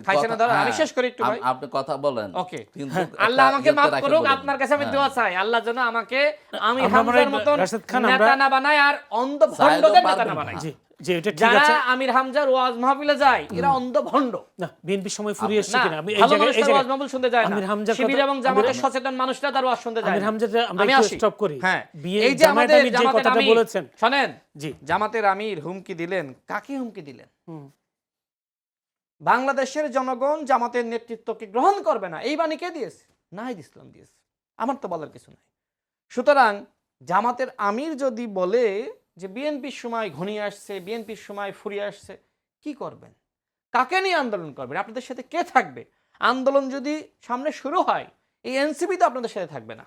খাইছে না ধরা? আমি শেষ করি একটু ভাই। আপনি কথা বলেন। ওকে, কিন্তু আল্লাহ আমাকে মাফ রাখে করুক, বলেন। আপনার কাছে আমি দোয়া চাই, আল্লাহ যেন আমাকে আমির আমরা মনে হয় হামজার মতন রাশেদ খান, নেতা আমরা- না বানায় আর অন্ধ ভণ্ডদের নেতা না বানায়। জি জি, এটা ঠিক যারা আছে। আমির হামজার ওয়াজ মাহফিলে যায় এরা অন্ধ ভণ্ড না, বিএনপি সময় ফুরিয়ে এসেছে না, কিনা আমি এই ভালো জায়গায় মানুষের ওয়াজ মাহফিল শুনতে যায় না। আমির হামজার শিবির কথা- এবং জামাতের সচেতন মানুষরা তার ওয়াজ শুনতে যায় আমির না। হামজার আমরা আমি একটু আসি। স্টপ করি। হ্যাঁ, এই যে আমাদের যে জামাতের কথাটা আমির, বলেছেন, শোনেন, জি জামাতের আমির হুমকি দিলেন, কাকে হুমকি দিলেন? বাংলাদেশের জনগণ জামাতের নেতৃত্বকে গ্রহণ করবে না, এই বাণী কে দিয়েছে? নাহিদ ইসলাম দিয়েছে। আমার তো বলার কিছু নাই। সুতরাং জামাতের আমির যদি বলে যে বিএনপির সময় ঘনিয়ে আসছে, বিএনপির সময় ফুরিয়ে আসছে, কি করবেন? কাকে নিয়ে আন্দোলন করবেন? আপনাদের সাথে কে থাকবে? আন্দোলন যদি সামনে শুরু হয়, এই এনসিপি তো আপনাদের সাথে থাকবে না,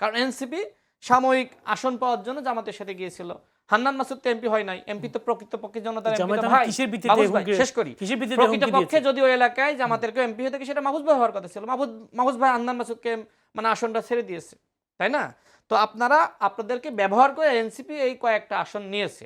কারণ এনসিপি সাময়িক আসন পাওয়ার জন্য জামাতের সাথে গিয়েছিল। হান্নান মাসুদ তো এমপি হয় নাই, এমপি তো প্রকৃতপক্ষে জনতার এমপি। জামায়াত তো আমি ভাই কিসের ভিত্তিতে মাহফুজ ভাই, হুমকি- শেষ করি। কিসের ভিত্তিতে হুমকি প্রকৃতপক্ষে দিয়েছে? যদি ওই এলাকায় জামাতের কেউ এমপি হয়ে থাকে সেটা মাহফুজ ভাই হওয়ার কথা ছিল। মাহফুজ ভাই হান্নান মাসুদকে মানে আসনটা ছেড়ে দিয়েছে, তাই না? তো আপনাদেরকে ব্যবহার করে এনসিপি এই কয়েকটা আসন নিয়েছে।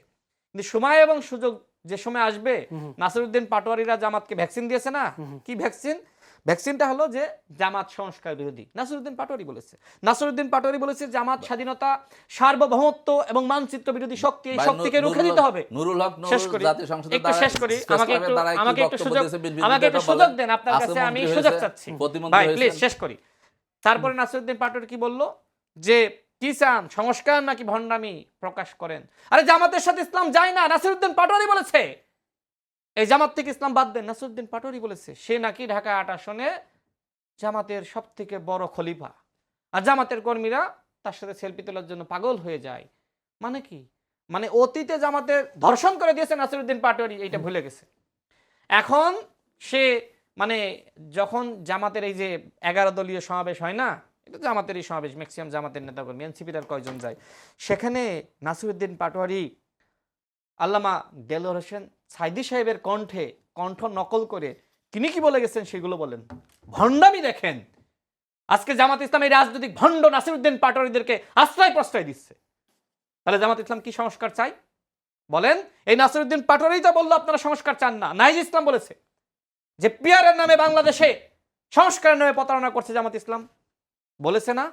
কিন্তু সময় এবং সুযোগ যে সময় আসবে, নাসিরউদ্দিন পাটোয়ারিরা জামাতকে ভ্যাকসিন দিয়েছে না? কি ভ্যাকসিন? ভ্যাকসিনটা হলো যে জামাত সংস্কার বিরোধী। নাসিরউদ্দিন পাটোয়ারি বলেছে জামাত স্বাধীনতা, সার্বভৌমত্ব এবং মানচিত্র বিরোধী শক্তি, এই ভাই, শক্তিকে রুখে দিতে হবে। নুরুল হক শেষ করি, জাতীয় সংসদে একটু শেষ করি, আমাকে একটু সুযোগ দেন, আপনার কাছে আমি সুযোগ চাচ্ছি ভাই, প্লিজ শেষ করি। তারপরে নাসিরউদ্দিন পাটোয়ারি কি বলল যে কি চান, সংস্কার নাকি ভণ্ডামি প্রকাশ করেন? আরে জামাতের সাথে ইসলাম যায় না, নাসিরউদ্দিন পাটোয়ারি বলেছে। এই জামাত থেকে ইসলাম বাদ দেন, নাসিরউদ্দিন পাটোয়ারি বলেছে। সে নাকি ঢাকা ৮ আসনে জামাতের সবথেকে বড় খলিফা, আর জামাতের কর্মীরা তার সাথে সেলফি তোলার জন্য পাগল হয়ে যায়। মানে কি? মানে অতীতে জামাতের ধর্ষণ করে দিয়েছে নাসিরউদ্দিন পাটোয়ারি, এইটা ভুলে গেছে। এখন সে মানে যখন জামাতের এই যে 11 দলীয় সমাবেশ হয় না, এটা জামাতেরই সমাবেশ, ম্যাক্সিমাম জামাতের নেতাকর্মী, এনসিপির আর কয়জন যায় সেখানে, নাসিরউদ্দিন পাটোয়ারি আল্লামা দেলোয়ার হোসেন সাইদি সাহেবের কণ্ঠ নকল করে তিনি কি বলে গেছেন সেগুলো বলেন। ভণ্ডামি দেখেন, আজকে জামাত ইসলাম এই রাজনৈতিক ভণ্ড নাসিরউদ্দিন পাটোয়ারিদেরকে আশ্রয় প্রশ্রয় দিচ্ছে। তাহলে জামাত ইসলাম কি সংস্কার চাই বলেন? এই নাসিরউদ্দিন পাটোয়ারি তো বললো আপনারা সংস্কার চান না। নাহিদ ইসলাম বলেছে যে পিয়ারের নামে বাংলাদেশে সংস্কারের নামে প্রতারণা করছে জামাত ইসলাম, বলেছে না?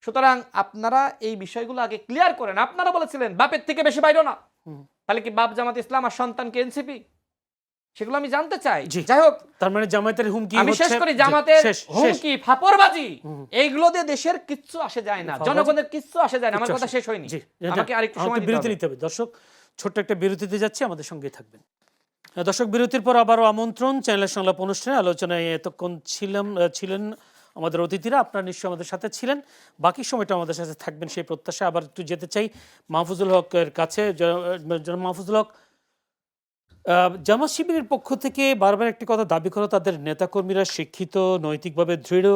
সুতরাং আপনারা এই বিষয়গুলো আগে ক্লিয়ার করেন। আপনারা বলেছিলেন বাপের থেকে বেশি বাইরো না, তাহলে কি বাপ জামাত ইসলাম আর সন্তানকে এনসিপি? সেগুলো আমি জানতে চাই। যাই হোক, তার মানে জামায়াতের হুমকি আমি শেষ করি। জামাতের হুমকি, ফাপড়বাজি, এইগুলো দিয়ে দেশের কিচ্ছু আসে যায় না, জনগণের কিচ্ছু আসে যায় না। আমার কথা শেষ হয়নি, আমাকে আরেকটু সময় বিরতি নিতে হবে। দর্শক, ছোট্ট একটা বিরতিতে যাচ্ছি, আমাদের সঙ্গেই থাকবেন। দর্শক, বিরতির পর আবারও আমন্ত্রণ চ্যানেলের সংলাপ অনুষ্ঠানে। আলোচনায় এতক্ষণ ছিলেন আমাদের অতিথিরা, আপনারা নিশ্চয়ই আমাদের সাথে ছিলেন, বাকি সময়টা আমাদের সাথে থাকবেন সেই প্রত্যাশা। আবার একটু যেতে চাই মাহফুজুল হকের কাছে। মাহফুজুল হক, জামাত শিবিরের পক্ষ থেকে বারবার একটি কথা দাবি করো, তাদের নেতাকর্মীরা শিক্ষিত, নৈতিকভাবে দৃঢ়,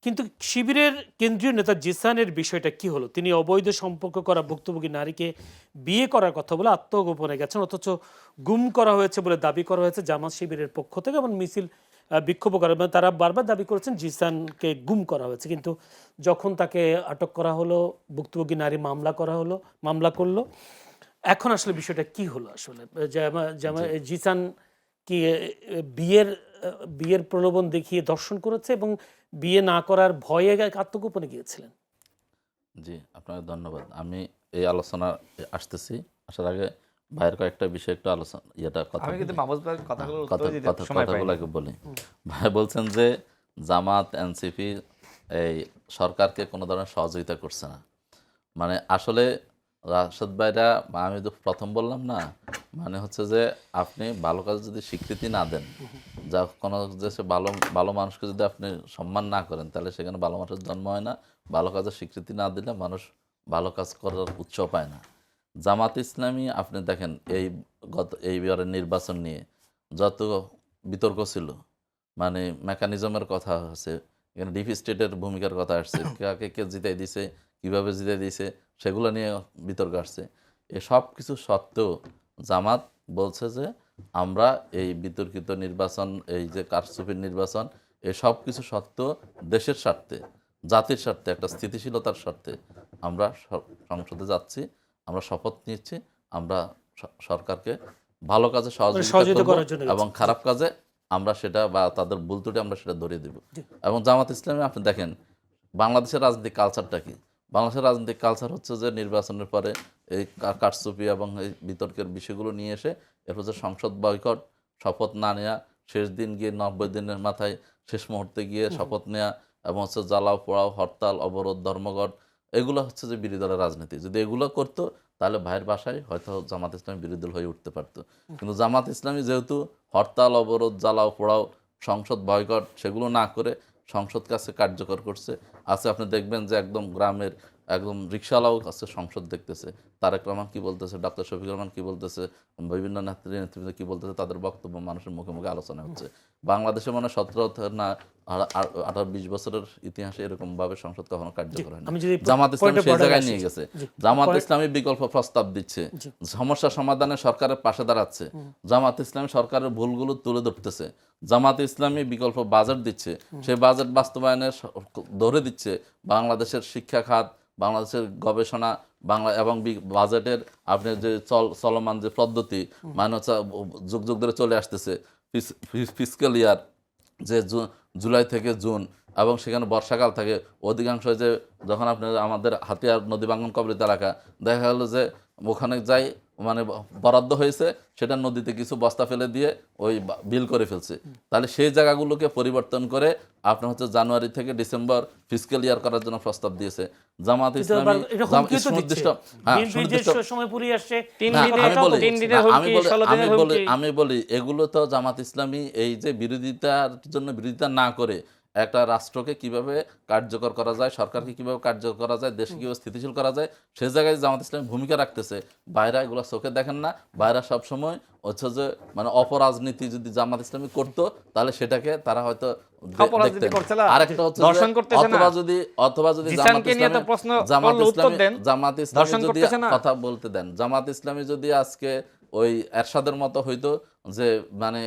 কিন্তু শিবিরের কেন্দ্রীয় নেতা জিসানের বিষয়টা কি হলো? তিনি অবৈধ সম্পর্ক করা ভুক্তভোগী নারীকে বিয়ে করার কথা বলে আত্মগোপনে গেছেন, অথচ গুম করা হয়েছে বলে দাবি করা হয়েছে জামাত শিবিরের পক্ষ থেকে, এবং মিছিল বিক্ষোভ করে এবং তারা বারবার দাবি করেছেন জিসানকে গুম করা হয়েছে, কিন্তু যখন তাকে আটক করা হলো, ভুক্তভোগী নারী মামলা করলো, এখন আসলে বিষয়টা কি হলো আসলে? জিসান কি বিয়ের প্রলোভন দেখিয়ে দর্শন করেছে এবং বিয়ে না করার ভয়ে আত্মগোপনে গিয়েছিলেন? জি, আপনাকে ধন্যবাদ। আমি এই আলোচনা আসতেছি, আসার আগে ভাইয়ের কয়েকটা বিষয় একটু আলোচনা কথা আমি কিন্তু বলি। মাহমুদ ভাইয়ের কথাগুলোর কথা উত্তর দিতে কথা সময় কথাগুলো পাইনি। আগে বলি। ভাই বলছেন যে জামাত এনসিপি এই সরকারকে কোনো ধরনের সহযোগিতা করছে না। মানে আসলে রাশেদ ভাইরা, আমি তো প্রথম বললাম না, মানে হচ্ছে যে আপনি ভালো কাজ যদি স্বীকৃতি না দেন, যা কোনো দেশে ভালো ভালো মানুষকে যদি আপনি সম্মান না করেন, তাহলে সেখানে ভালো মানুষের জন্ম হয় না। ভালো কাজের স্বীকৃতি না দিলে মানুষ ভালো কাজ করার উৎসাহ পায় না। জামাত ইসলামী আপনি দেখেন এইবারের নির্বাচন নিয়ে যত বিতর্ক ছিল, মানে মেকানিজমের কথা আছে, এখানে ডিপ স্টেটের ভূমিকার কথা আসছে, কাকে কে জিতাই দিছে, কিভাবে জিতাই দিছে, সেগুলো নিয়ে বিতর্ক আসছে। এসব কিছু সত্ত্বেও জামাত বলছে যে আমরা এই বিতর্কিত নির্বাচন, এই যে কারচুপির নির্বাচন, এসব কিছু সত্ত্বেও দেশের স্বার্থে, জাতির স্বার্থে, একটা স্থিতিশীলতার স্বার্থে আমরা সংসদে যাচ্ছি, আমরা শপথ নিচ্ছি, আমরা সরকারকে ভালো কাজে সহযোগিতা করার করব জন্য এবং খারাপ কাজে আমরা সেটা বা তাদের ভুল ত্রুটি আমরা সেটা ধরিয়ে দেব। এবং জামাত ইসলামী আপনি দেখেন বাংলাদেশের রাজনৈতিক কালচারটা কি? বাংলাদেশের রাজনৈতিক কালচার হচ্ছে যে নির্বাচনের পরে এই কারচুপি এবং এই বিতর্কের বিষয়গুলো নিয়ে এসে এরপর যে সংসদ বয়কট, শপথ না নেওয়া, শেষ দিন গিয়ে 90 দিনের মাথায় শেষ মুহূর্তে গিয়ে শপথ নেওয়া এবং হচ্ছে জ্বালাও পোড়াও, হরতাল, অবরোধ, ধর্মঘট, এগুলো হচ্ছে যে বিরোধী দলের রাজনীতি। যদি এগুলো করতো তাহলে ভাইয়ের বাসায় হয়তো জামাত ইসলামী বিরোধী দল হয়ে উঠতে পারতো। কিন্তু জামাত ইসলামী যেহেতু হরতাল, অবরোধ, জ্বালাও পোড়াও, সংসদ বয়কট সেগুলো না করে সংসদ কাছে কার্যকর করছে। আজকে আপনি দেখবেন যে একদম গ্রামের একদম রিক্সাওয়ালাও কাছে সংসদ দেখতেছে, তারেক রহমান কি বলতেছে, ডক্টর শফিকুর রহমান কি বলতেছে, বিভিন্ন নেতৃবৃন্দ কি বলতেছে, তাদের বক্তব্য মানুষের মুখে মুখে আলোচনা হচ্ছে। বাংলাদেশে মানে 17 না 18-20 বছরের ইতিহাসে এরকম ভাবে সংসদ কখনো কার্যকর হয় না। জামাত ইসলামী সেই জায়গায় নিয়ে গেছে। জামাত ইসলামী বিকল্প প্রস্তাব দিচ্ছে, সমস্যা সমাধানে সরকারের পাশে দাঁড়াচ্ছে, জামাত ইসলামী সরকারের ভুলগুলো তুলে ধরতেছে, জামাত ইসলামী বিকল্প বাজেট দিচ্ছে, সেই বাজেট বাস্তবায়নের ধরে দিচ্ছে বাংলাদেশের শিক্ষা খাত, বাংলাদেশের গবেষণা, বাংলা এবং বাজেটের আপনি যে চলমান যে পদ্ধতি, মানে হচ্ছে যুগ যুগ ধরে চলে আসতেছে, ফিসক্যাল ইয়ার যে জুলাই থেকে জুন, এবং সেখানে বর্ষাকাল থাকে, অধিকাংশ যে যখন আপনার আমাদের হাতিয়ার নদী ভাঙ্গন কবলিত এলাকা, দেখা গেল যে ওখানে যাই মানে বরাদ্দ হয়েছে, সেটা নদীতে কিছু বস্তা ফেলে দিয়ে ওই বিল করে ফেলছে। তাহলে সেই জায়গাগুলোকে পরিবর্তন করে আপনার হচ্ছে জানুয়ারি থেকে ডিসেম্বর ফিসক্যাল ইয়ার করার জন্য প্রস্তাব দিয়েছে জামাত ইসলামী। আমি বলি এগুলো তো জামাত ইসলামী এই যে বিরোধিতার জন্য বিরোধিতা না করে একটা রাষ্ট্রকে কিভাবে কার্যকর করা যায়, সরকারকে কিভাবে কার্যকর করা যায়, দেশকে কিভাবে স্থিতিশীল করা যায়, সে জায়গায় জামাত ইসলামী ভূমিকা রাখতেছে। বাইরা এগুলো চোখে দেখেন না, বাইরা সবসময় হচ্ছে যে মানে অপরাজনীতি যদি জামাত ইসলামী করতো তাহলে সেটাকে তারা হয়তো আরেকটা হচ্ছে অথবা যদি জামাত ইসলামী যদি কথা বলতে দেন, জামাত ইসলামী যদি আজকে ওই এরশাদের মতো হইতো যে মানে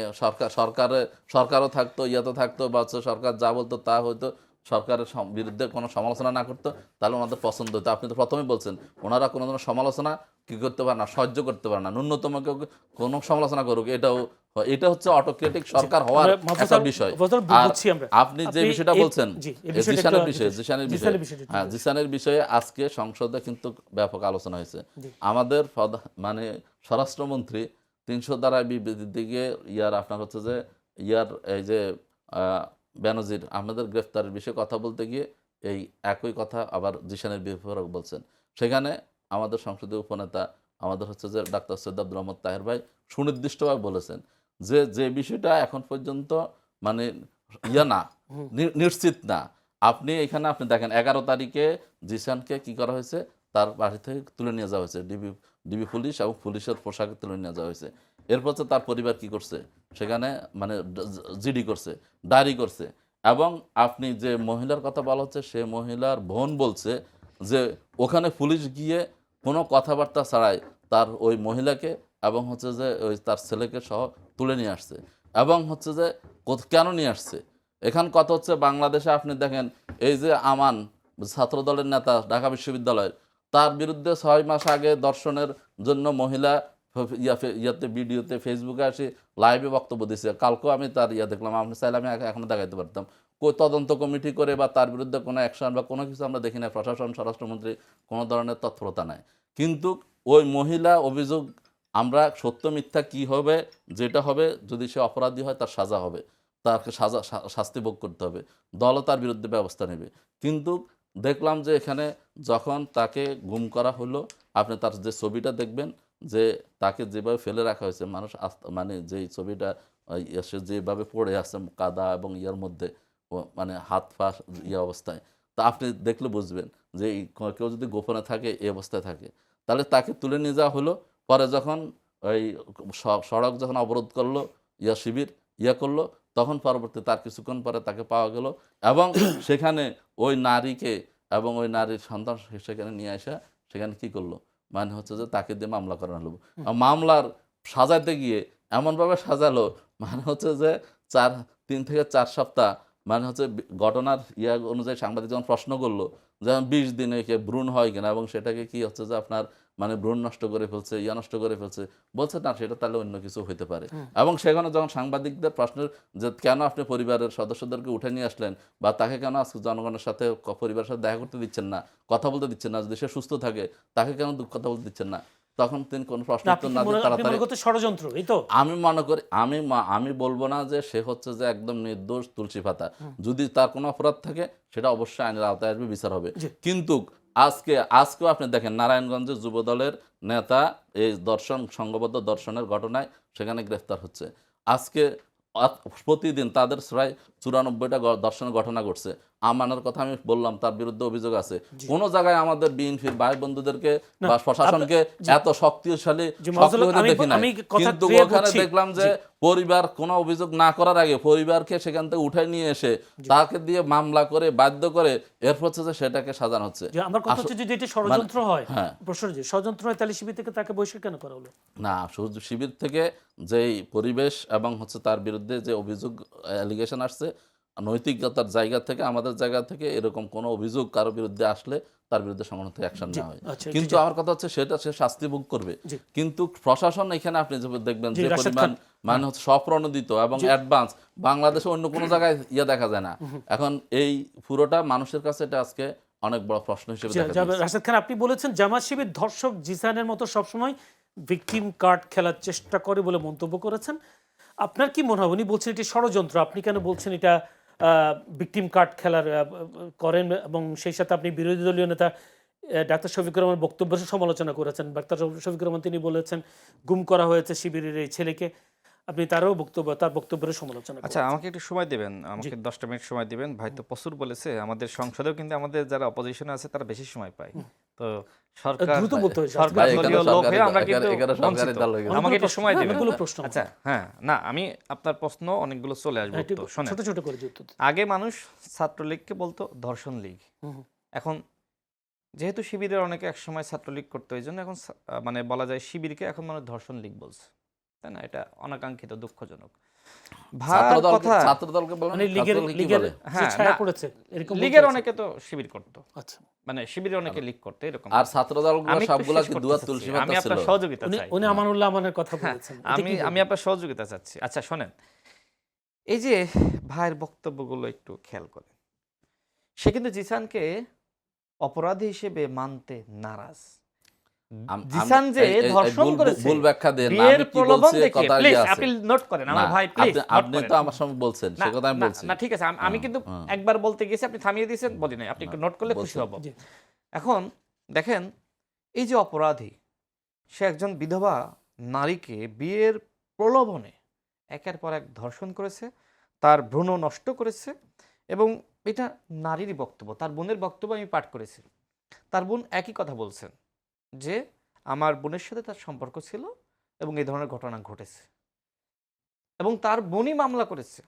সরকারও থাকতো, ইয়াতো থাকতো, বা সরকার যা বলতো তা হয়তো, সরকারের বিরুদ্ধে কোনো সমালোচনা না করতো, তাহলে ওনাদের পছন্দ হতো। আপনি তো প্রথমেই বলছেন ওনারা কোনো ধরনের সমালোচনা কি করতে পারে না, সহ্য করতে পারে না, ন্যূনতম কেউ কোনো সমালোচনা করুক, এটা হচ্ছে অটোক্রেটিক সরকার হওয়ার একটা বিষয়। আর আপনি যে বিষয়টা বলছেন জিসানের বিষয়ে আজকে সংসদে কিন্তু ব্যাপক আলোচনা হয়েছে। আমাদের মানে স্বরাষ্ট্রমন্ত্রী 300 ধারায় বিবৃতির দিকে আপনার হচ্ছে যে এই যে বেনজির আহমেদের গ্রেফতারের বিষয়ে কথা বলতে গিয়ে এই একই কথা আবার জিসানের বিপরীতে বলছেন। সেখানে আমাদের সংসদীয় উপনেতা আমাদের হচ্ছে যে ডাক্তার সৈয়দ আব্দুর রহমান তাহের ভাই সুনির্দিষ্টভাবে বলেছেন যে বিষয়টা এখন পর্যন্ত মানে না নিশ্চিত না। আপনি এখানে আপনি দেখেন 11 তারিখে জিসানকে কি করা হয়েছে, তার বাড়ি থেকে তুলে নিয়ে যাওয়া হয়েছে, ডিবি পুলিশ এবং পুলিশের পোশাকে তুলে নিয়ে যাওয়া হয়েছে। এরপর তার পরিবার কি করছে, সেখানে মানে জিডি করছে, ডায়েরি করছে। এবং আপনি যে মহিলার কথা বলা হচ্ছে, সে মহিলার বোন বলছে যে ওখানে পুলিশ গিয়ে কোনো কথাবার্তা ছাড়াই তার ওই মহিলাকে এবং হচ্ছে যে ওই তার ছেলেকে সহ তুলে নিয়ে আসছে। এবং হচ্ছে যে কেন নিয়ে আসছে। এখান কথা হচ্ছে বাংলাদেশে আপনি দেখেন এই যে আমান ছাত্র দলের নেতা ঢাকা বিশ্ববিদ্যালয়ের, তার বিরুদ্ধে 6 মাস আগে দর্শনের জন্য মহিলা ইয়াতে ভিডিওতে ফেসবুকে আসে লাইভে বক্তব্য দিচ্ছে। কালকেও আমি তার দেখলাম, আপনি চাইলে আমি এখনো দেখাইতে পারতাম। তদন্ত কমিটি করে বা তার বিরুদ্ধে কোনো অ্যাকশন বা কোনো কিছু আমরা দেখি না। প্রশাসন, স্বরাষ্ট্রমন্ত্রী কোনো ধরনের তৎপরতা নাই। কিন্তু ওই মহিলা অভিযোগ, আমরা সত্য মিথ্যা কি হবে, যেটা হবে যদি সে অপরাধী হয় তার সাজা হবে, তাকে শাস্তি ভোগ করতে হবে, দলও তার বিরুদ্ধে ব্যবস্থা নেবে। কিন্তু দেখলাম যে এখানে যখন তাকে গুম করা হলো, আপনি তার যে ছবিটা দেখবেন যে তাকে যেভাবে ফেলে রাখা হয়েছে, মানুষ মানে যেই ছবিটা সে যেভাবে পড়ে আছে কাদা এবং ইয়ার মধ্যে, মানে হাত পা অবস্থায়, তা আপনি দেখলে বুঝবেন যে কেউ যদি গোপনে থাকে এই অবস্থায় থাকে, তাহলে তাকে তুলে নিয়ে যাওয়া হলো। পরে যখন ওই সড়ক যখন অবরোধ করলো, শিবির করলো, তখন পরবর্তী তার কিছুক্ষণ পরে তাকে পাওয়া গেল এবং সেখানে ওই নারীকে এবং ওই নারীর সন্তান সেখানে নিয়ে আসা, সেখানে কি করলো, মানে হচ্ছে যে তাকে দিয়ে মামলা করানো হলো। মামলার সাজাতে গিয়ে এমনভাবে সাজালো, মানে হচ্ছে যে 3 থেকে 4 সপ্তাহ, মানে হচ্ছে ঘটনার অনুযায়ী সাংবাদিক যখন প্রশ্ন করলো যেমন 20 দিনে ভ্রূণ হয় কিনা, এবং সেটাকে কি হচ্ছে যে আপনার মানে ভ্রূণ নষ্ট করে ফেলছে, নষ্ট করে ফেলছে, বলছে না সেটা তাহলে অন্য কিছু হইতে পারে। এবং সেখানে যখন সাংবাদিকদের প্রশ্নের যে কেন আপনি পরিবারের সদস্যদেরকে উঠে নিয়ে আসলেন, বা তাকে কেন আজকে জনগণের সাথে পরিবারের সাথে দেখা করতে দিচ্ছেন না, কথা বলতে দিচ্ছেন না, যদি সে সুস্থ থাকে তাকে কেন কথা বলতে দিচ্ছেন না, তখন তিনি কোনো প্রশ্ন উত্তর না দিয়ে তাড়াতাড়ি, ষড়যন্ত্র। এই তো আমি মনে করি, আমি বলবো না যে সে হচ্ছে যে একদম নির্দোষ তুলসী পাতা। যদি তার কোনো অপরাধ থাকে সেটা অবশ্যই আইনের আওতায় আসবে, বিচার হবে। কিন্তু আজকেও আপনি দেখেন নারায়ণগঞ্জের যুবদলের নেতা এই সংঘবদ্ধ দর্শনের ঘটনায় সেখানে গ্রেফতার হচ্ছে। আজকে প্রতিদিন তাদের প্রায় 94টা দর্শনের ঘটনা ঘটছে। আমানের কথা আমি বললাম, তার বিরুদ্ধে অভিযোগ আছে। কোন জায়গায় আমাদের বিএনপির ভাই বন্ধুদেরকে বা প্রশাসনকে এত শক্তিশালী দেখি না, কিন্তু ওখানে দেখলাম যে পরিবার কোনো অভিযোগ না করার আগে পরিবারকে সেখান থেকে উঠাই নিয়ে এসে তাকে দিয়ে মামলা করে বাধ্য করে এরপর হচ্ছে যে সেটাকে সাজানো হচ্ছে। আমার কথা হচ্ছে যদি এটা ষড়যন্ত্র হয়, প্রশ্ন যে ষড়যন্ত্র হয়, তাহলে শিবির থেকে তাকে বহিষ্কার কেন করা হলো না? শিবির থেকে যেই পরিবেশ এবং হচ্ছে তার বিরুদ্ধে যে অভিযোগ অ্যালিগেশন আসছে, নৈতিকতার জায়গা থেকে, আমাদের জায়গা থেকে এরকম কোনো অভিযোগ কারো বিরুদ্ধে আসলে তার বিরুদ্ধে সমানত অ্যাকশন নেওয়া হয়। কিন্তু আমার কথা হচ্ছে সেটা সে শাস্তি ভোগ করবে। কিন্তু প্রশাসন এখানে আপনি দেখবেন যে পরিমাণ মানে হচ্ছে স্বপ্রণোদিত এবং অ্যাডভান্স, বাংলাদেশে অন্য কোনো জায়গায় দেখা যায় না। এখন এই পুরোটা মানুষের কাছে এটা আজকে অনেক বড় প্রশ্ন হিসেবে দেখা যাচ্ছে। রাশেদ খান, আপনি বলেছেন জামাত শিবির ধর্ষক জিসানের মতো সবসময় ভিকটিম কার্ড খেলার চেষ্টা করে বলে মন্তব্য করেছেন। আপনার কি মনে হয়, উনি বলছেন এটি ষড়যন্ত্র, আপনি কেন বলছেন এটা ভিকটিম কার্ড খেলার করেন? এবং সেই সাথে আপনি বিরোধী দলীয় নেতা ডাক্তার শফিকুর রহমানের বক্তব্যের সমালোচনা করেছেন। ডাক্তার শফিকুর রহমান তিনি বলেছেন গুম করা হয়েছে শিবিরের এই ছেলেকে, আপনি তার বক্তব্যের সমালোচনা। আচ্ছা, আমাকে একটু সময় দিবেন, আমাকে 10টা মিনিট সময় দিবেন। ভাই তো প্রচুর বলেছে, আমাদের সংসদেও কিন্তু আমাদের যারা অপোজিশনে আছে তারা বেশি সময় পায়। তো সরকার দলীয় লোক হয়ে আমরা কিন্তু বঞ্চিত। আমাকে একটু সময় দিবেন। আচ্ছা, হ্যাঁ, না আমি আপনার প্রশ্ন অনেকগুলো চলে আসবে, তো শুনেন। ছোট ছোট করে আগে মানুষ ছাত্রলীগকে বলতো ধর্ষণ লীগ, এখন যেহেতু শিবিরের অনেকে একসময় ছাত্রলীগ করতো, এই জন্য এখন মানে বলা যায় শিবিরকে এখন মানুষ ধর্ষণ লীগ বলছে, তাই না? এটা অনাকাঙ্ক্ষিত, দুঃখজনক। লীগের অনেকে তো শিবির করতো, মানে শিবিরের অনেকে লীগ করতো এরকম। আর ছাত্রদল সবগুলা কি দুয়া তুলসী পাতা ছিল? আমি আপনার সহযোগিতা চাই। উনি আমানুল্লাহ আমানের কথা বলেছেন, আমি আপনার সহযোগিতা চাচ্ছি। আচ্ছা শোনেন, এই যে ভাইয়ের বক্তব্যগুলো একটু খেয়াল করেন। সে কিন্তু জিসানকে অপরাধী হিসেবে মানতে নারাজ। জিসান যে ধর্ষণ করেছে, ভুল ব্যাখ্যা দেন না, আমি কি বলছি কথা প্লিজ আপনি নোট করেন আমার ভাই, প্লিজ। আপনি তো আমার সামনে বলছেন, সে কথা আমি বলছি না, ঠিক আছে, আমি কিন্তু একবার বলতে গেছি, আপনি থামিয়ে দিয়েছেন, বলি নাই, আপনি একটু নোট করলে খুশি হব। এখন দেখেন, এই যে অপরাধী, সে একজন বিধবা নারীকে বিয়ের প্রলোভনে একের পর এক ধর্ষণ করেছে, তার ভ্রূণ নষ্ট করেছে, এবং এটা নারীরই বক্তব্য, তার বোনের বক্তব্য আমি পাঠ করেছি। তার বোন একই কথা বলছেন যে আমার বোনের সাথে তার সম্পর্ক ছিল এবং এই ধরনের ঘটনা ঘটেছে, এবং তার বোনই মামলা করেছে।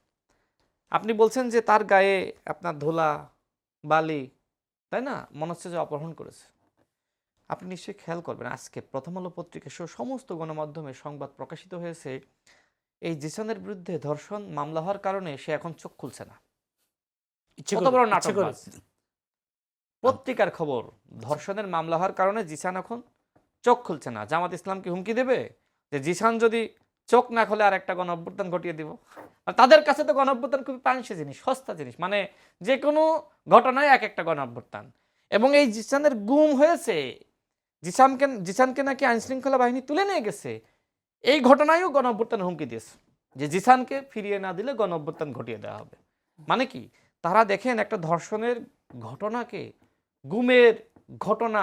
আপনি বলছেন যে তার গায়ে আপনার ধুলা বালি, তাই না? মনে হচ্ছে যে অপহরণ করেছে। আপনি নিশ্চয়ই খেয়াল করবেন, আজকে প্রথম আলো পত্রিকা সহ সমস্ত গণমাধ্যমে সংবাদ প্রকাশিত হয়েছে, এই জিসানের বিরুদ্ধে ধর্ষণ মামলা হওয়ার কারণে সে এখন চোখ খুলছে না। ইচ্ছে কত করে, বড় ইচ্ছে নাটক করে। পত্রিকার খবর, ধর্ষণের মামলা হওয়ার কারণে জিসান এখন চোখ খুলছে না। জামাত ইসলামকে হুমকি দেবে যে জিসান যদি চোখ না খোলে আর একটা গণ অভ্যুত্থান ঘটিয়ে দিব। আর তাদের কাছে তো গণ অভ্যুত্থান খুবই পাংশে জিনিস, সস্তা জিনিস, মানে যে কোনো ঘটনায় এক একটা গণ অভ্যুত্থান। এবং এই জিসানের গুম হয়েছে, জিসানকে নাকি আইনশৃঙ্খলা বাহিনী তুলে নিয়ে গেছে, এই ঘটনায়ও গণ অভ্যুত্থান হুমকি দিয়েছে যে জিসানকে ফিরিয়ে না দিলে গণ অভ্যুত্থান ঘটিয়ে দেওয়া হবে। মানে কি, তারা দেখেন একটা ধর্ষণের ঘটনাকে গুমের ঘটনা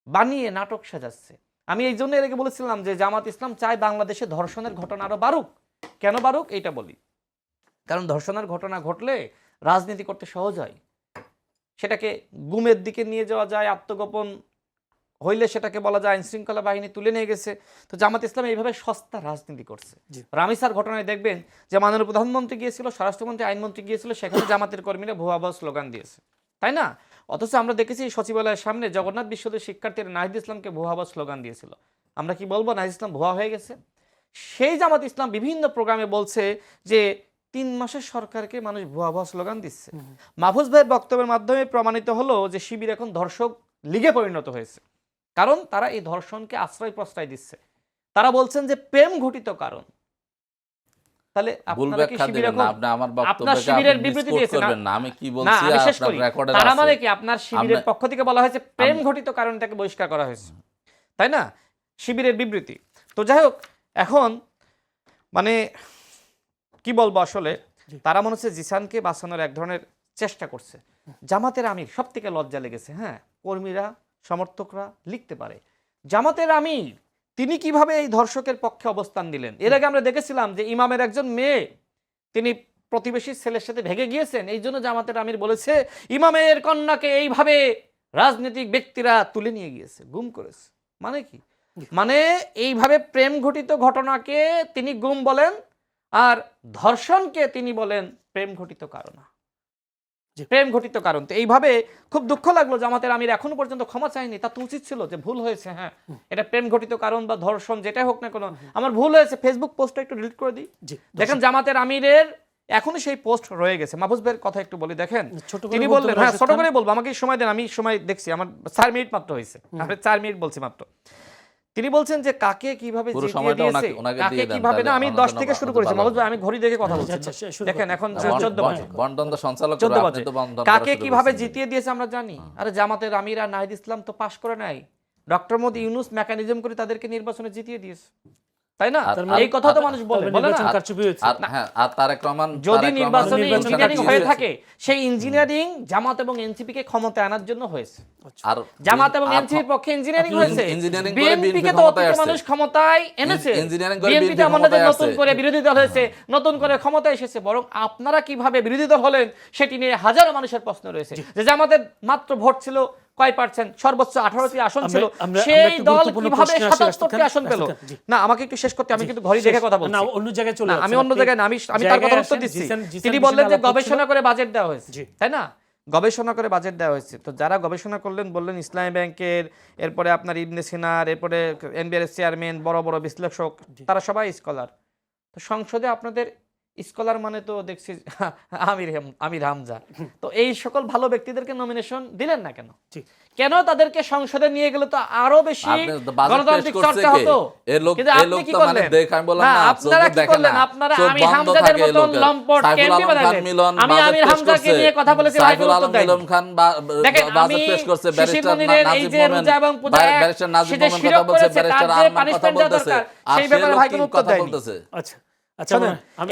বানিয়ে নাটক সাজাচ্ছে। আমি এই জন্য এর আগে বলেছিলাম যে জামাত ইসলাম চায় বাংলাদেশে ধর্ষণের ঘটনা আরো বাড়ুক। কেন বাড়ুক এইটা বলি, কারণ ধর্ষণের ঘটনা ঘটলে রাজনীতি করতে সহজ হয়, সেটাকে গুমের দিকে নিয়ে যাওয়া যায়, আত্মগোপন হইলে সেটাকে বলা যায় আইনশৃঙ্খলা বাহিনী তুলে নিয়ে গেছে। তো জামাত ইসলাম এইভাবে সস্তা রাজনীতি করছে। রামিসার ঘটনায় দেখবেন যে মাননীয় প্রধানমন্ত্রী গিয়েছিল, স্বরাষ্ট্রমন্ত্রী, আইনমন্ত্রী গিয়েছিল, সেখানে জামাতের কর্মীরা ভুয়া ভুয়া স্লোগান দিয়েছে, তাই না? অথচ আমরা দেখেছি সচিবালয়ের সামনে জগন্নাথ বিশ্ববিদ্যালয়ের শিক্ষার্থীরা নাহিদ ইসলামকে ভুয়া ভুয়া স্লোগান দিয়েছিল। আমরা কি বলবো নাহিদ ইসলাম ভুয়া হয়ে গেছে? সেই জামাত ইসলাম বিভিন্ন প্রোগ্রামে বলছে যে 3 মাসের সরকারকে মানুষ ভুয়া ভুয়া স্লোগান দিচ্ছে। মাহফুজ ভাইয়ের বক্তব্যের মাধ্যমে প্রমাণিত হলো যে শিবির এখন ধর্ষক লীগে পরিণত হয়েছে, কারণ তারা এই ধর্ষণকে আশ্রয় প্রশ্রয় দিচ্ছে। তারা বলছেন যে প্রেম ঘটিত কারণ। তাহলে ভুল আপনারা কি ব্যাখ্যা শিবির দিবেন না, এখন আপনি আমার আপনার বক্তব্যকে শিবিরের আপনি বিবৃতি misquote দিয়েছেন করবেন না। আমি কি না, বলছি আমি শেষ আপনার করি। রেকর্ডে তারা আছে। মানে কি আপনার শিবিরের আমরা- পক্ষ থেকে বলা হয়েছে প্রেম ঘটিত কারণ তাকে বহিষ্কার করা হয়েছে, তাই না? শিবিরের বিবৃতি। তো যাই হোক, এখন মানে কি বলবো, আসলে তারা মনে হচ্ছে জিসানকে বাঁচানোর এক ধরনের চেষ্টা করছে। জামাতের আমির সব থেকে লজ্জা লেগেছে। হ্যাঁ, কর্মীরা সমর্থকরা লিখতে পারে জামাতের আমির তিনি কিভাবে এই ধর্ষকের পক্ষে অবস্থান দিলেন। এর আগে আমরা দেখেছিলাম যে ইমামের একজন মেয়ে তিনি প্রতিবেশী ছেলের সাথে ভেগে গিয়েছেন, এই জন্য জামাতের আমির বলেছে ইমামের কন্যাকে এইভাবে রাজনৈতিক ব্যক্তিরা তুলে নিয়ে গিয়েছে, গুম করেছে। মানে কি, মানে এইভাবে প্রেম ঘটিত ঘটনাকে তিনি গুম বলেন, আর ধর্ষণকে তিনি বলেন প্রেম ঘটিত কারণ। প্রেম ঘটিত কারণ। তো এইভাবে খুব দুঃখ লাগলো জামাতের আমির এখনো পর্যন্ত ক্ষমা চায়নি। তা তো উচিত ছিল যে ভুল হয়েছে, হ্যাঁ এটা প্রেম ঘটিত কারণ বা ধর্ষণ যেটাই হোক না কোনো, আমার ভুল হয়েছে, ফেসবুক পোস্টটা একটু ডিলিট করে দিই। দেখেন জামাতের আমিরের এখনো সেই পোস্ট রয়ে গেছে। মাহফুজ ভাইয়ের কথা একটু বলি, দেখেন তিনি বললেন, হ্যাঁ ছোট করে বলবো, আমাকে সময় দেন, আমি সময় দেখছি, আমার 4 মিনিট মাত্র হয়েছে, আমি 4 মিনিট বলছি মাত্র। তিনি বলছেন যে কাকে কিভাবে জিতিয়ে দিয়েছে, কাকে কিভাবে না, আমি 10 থেকে শুরু করেছি মাহফুজ ভাই, আমি ঘড়ি দেখে কথা বলছি। দেখেন এখন 14 বাজে, বন্টন সঞ্চালক 14 বাজে, আপনি তো বন্টন কাকে করা শুরু কিভাবে করেছেন। জিতিয়ে দিয়েছে আমরা জানি। আরে জামাতের আমির আর নাহিদ ইসলাম তো পাশ করে নাই, ডক্টর মোদি ইউনুস মেকানিজম করে তাদেরকে নির্বাচনে জিতিয়ে দিয়েছে, তাই না? এই কথা তো মানুষ বলে বলে না। আর তারেক রহমান যদি নির্বাচনে ইঞ্জিনিয়ারিং হয়ে থাকে, সেই ইঞ্জিনিয়ারিং জামাত এবং এনসিপি কে ক্ষমতায় আনার জন্য হয়েছে। আর জামাত এবং এনসিপির পক্ষে ইঞ্জিনিয়ারিং হয়েছে, ইঞ্জিনিয়ারিং করে বিএনপি কে তো ক্ষমতায় অতীতে আসছে। মানুষ ক্ষমতায় এনেছে, ইঞ্জিনিয়ারিং করে বিএনপি বিএনপি তে এমন না যে ক্ষমতায় নতুন আসছে। করে বিরোধী দল হয়েছে, নতুন করে ক্ষমতায় এসেছে, বরং আপনারা কিভাবে বিরোধী দল হলেন সেটি নিয়ে হাজারো মানুষের প্রশ্ন রয়েছে। যে জামাতের মাত্র ভোট ছিল কয় পার্সেন্ট, সর্বোচ্চ 18টি আসন ছিল, সেই দল কিভাবে 77টি আসন পেল? না, আমাকে একটু শেষ করতে, আমি কিন্তু ঘড়ি দেখে কথা বলছি। না, অন্য জায়গায় চলে আমি অন্য জায়গায় না, আমি তার কথা উত্তর দিচ্ছি। তিনি বললেন যে গবেষণা করে বাজেট দেওয়া হয়েছে, তাই না? গবেষণা করে বাজেট দেওয়া হয়েছে। তো যারা গবেষণা করলেন বললেন ইসলামী ব্যাংকের, এরপরে আপনার ইবনে সিনার, এরপরে এনবিআর চেয়ারম্যান, বড় বড় বিশ্লেষক, তারা সবাই স্কলার। তো সংসদে আপনাদের স্কলার মানে তো দেখছি আমির হামজা। তো এই সকল ভালো ব্যক্তিদেরকে নমিনেশন দিলেন না কেন? কেন তাদেরকে সংসদে নিয়ে গেলে তো আরো বেশি গণতান্ত্রিক চর্চা হতো। কিন্তু আপনি কি করলেন? না, আপনারা কি করলেন? আপনারা আমির হামজাদের মতন লম্পট কেমনে বানালেন? আমি আমির হামজাকে নিয়ে কথা বলেছি, ভাই কোনো উত্তর দেয়নি। দেখেন, আমি শিশির মনিরের এই যে রোজা এবং পূজা সে যে শিরক করেছে, তার যে পানিশমেন্ট দেওয়া দরকার, সেই ব্যাপারে ভাই কোনো উত্তর দেয়নি। আচ্ছা আচ্ছা,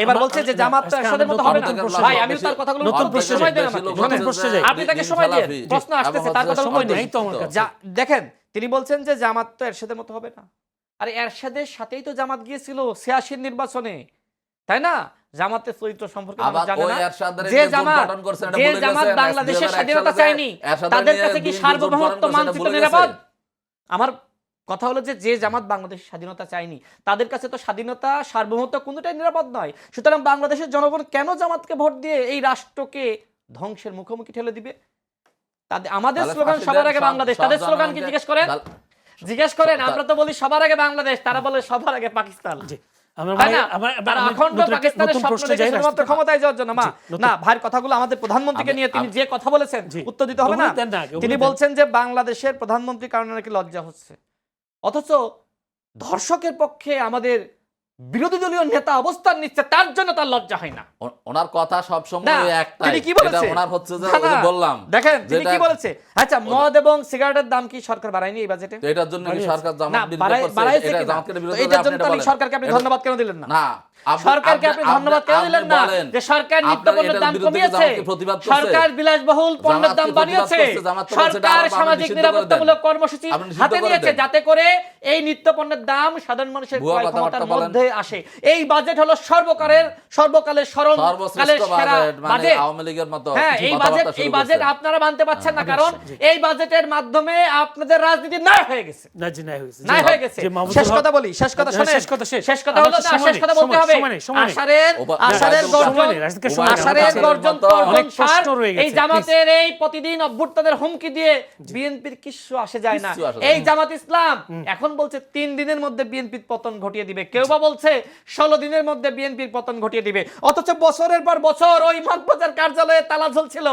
এবার বলছে যে জামাত তো একসাথে মতো হবে না। ভাই আমি তার কথাগুলো নতুন প্রশ্ন সময় দেন আমাকে, নতুন প্রশ্নে যাই। আপনি তাকে সময় দেন, প্রশ্ন আসতেছে, তার কথা সময় নেই নেই তো আমার কাছে। দেখেন, তিনি বলছেন যে জামাত তো এরশাদের মতো হবে না। আরে এরশাদের সাথেই তো জামাত গিয়েছিল 86 নির্বাচনে, তাই না? জামাতের চরিত্র সম্পর্কে মানুষ জানে না। যে জামাত বাংলাদেশের স্বাধীনতা চায়নি, তাদের কাছে কি সার্বভৌমত্ব মানচিত্র নিরাপদ? আমার কথা হলো যে জামাত বাংলাদেশের স্বাধীনতা চায়নি, তাদের কাছে তো স্বাধীনতা সার্বভৌমত্ব কোনোটাই নিরাপদ নয়। সুতরাং বাংলাদেশের জনগণ কেন জামাতকে ভোট দিয়ে এই রাষ্ট্রকে ধ্বংসের মুখোমুখি ঠেলে দিবে? আমাদের স্লোগান সবার আগে বাংলাদেশ, তাদের স্লোগান কি জিজ্ঞেস করেন? আমরা তো বলি সবার আগে বাংলাদেশ, তারা বলে সবার আগে পাকিস্তান। আমার হয় মানে না? তারা আমি অখণ্ড নতুন পাকিস্তানের নতুন স্বপ্ন প্রশ্নে দেখে যাই শুধুমাত্র রাষ্ট্রপতি। ক্ষমতায় যাওয়ার জন্য। জি, নতুন- না, ভাইয়ের কথাগুলো আমাদের প্রধানমন্ত্রীকে নিয়ে তিনি যে কথা বলেছেন জি। উত্তর দিতে হবে না। ওগুলো দেন না আগে, ওগুলো তিনি দেন। বলছেন যে বাংলাদেশের প্রধানমন্ত্রীর কারণে নাকি লজ্জা হচ্ছে, অথচ ধর্ষকের পক্ষে আমাদের বিরোধী দলীয় নেতা অবস্থান নিচ্ছে, তার জন্য তার লজ্জা হয় না। ওনার কথা সব না, সময় একটাই, তিনি কি এটা বলেছে? ওনার হচ্ছে যে না, ওই যে না, বললাম দেখেন তিনি যেটা- কি বলেছে। আচ্ছা, মদ এবং সিগারেটের দাম কি সরকার বাড়ায়নি এই বাজেটে? তো এটার জন্য কি বাড়িয়েছে। সরকার না, জামাত বিরোধিতা করছে? বাড়াইছে এটা কিনা? জামাতের তো বিরোধিতা এটার আপনি জন্য এটা তাহলে বলেন। সরকারকে আপনি এটা- ধন্যবাদ কেন দিলেন না? না, সরকারকে আপনি ধন্যবাদ কেন দিলেন না বলেন, যে সরকার আপনার নিত্যপণ্যের এটার দাম বিরুদ্ধে কমিয়েছে, জামাতকে প্রতিবাদ করছে? সরকার বিলাসবহুল পণ্যের জামাতকে দাম প্রতিবাদ বাড়িয়েছে, করছে, জামাত তো বলছে এটা সরকার আবার সামাজিক নিষিদ্ধ করে নিরাপত্তামূলক দেন। কর্মসূচি আপনি নিষিদ্ধ হাতে করে নিয়েছে দেন। যাতে করে এই নিত্যপণ্যের দাম সাধারণ মানুষের ভুয়া ক্রয় কথাবার্তা ক্ষমতার বলেন। মধ্যে আসে। এই বাজেট হলো সর্বকালের সর্বশ্রেষ্ঠ সেরা বাজেট, মানে বাজেট। আওয়ামী লীগের মতো হ্যাঁ, এই কথাবার্তা শুরু বাজেট করছেন। আপনারা মানতে পারছেন না, কারণ এই বাজেটের মাধ্যমে আপনাদের রাজনীতি নাই হয়ে গেছে। না জি, নাই হয়েছে। নাই জি, হয়ে গেছে। জি, মাহমুদুল শেষ হক- কথা বলি, শেষ কথা হ্যাঁ, শুনেন। শেষ কথা শেষ। শেষ কথা আমার হলো তো না, সময় শেষ নেই, কথা বলতে হবে। সময় নেই, সময় নেই। আষাঢ়ের সময় গর্জন, নেই, রাজনীতিকে সময় নেই। আষাঢ়ের আমার কাছে গর্জন অনেক প্রশ্ন সার, রয়ে গেছে, এই জামাতের এই প্রতিদিন অভ্যুত্থানের হুমকি দিয়ে বিএনপির কিচ্ছু আসে যায় না। কিচ্ছু আসে যায় এই না। জামাত ইসলাম এখন বলছে 3 দিনের মধ্যে বিএনপির পতন ঘটিয়ে দিবে, কেউ বা বলছে 16 দিনের মধ্যে বিএনপির পতন ঘটিয়ে দিবে, অথচ বছরের পর বছর ওই মাহফুজার কার্যালয়ে তালা ঝুলছিল,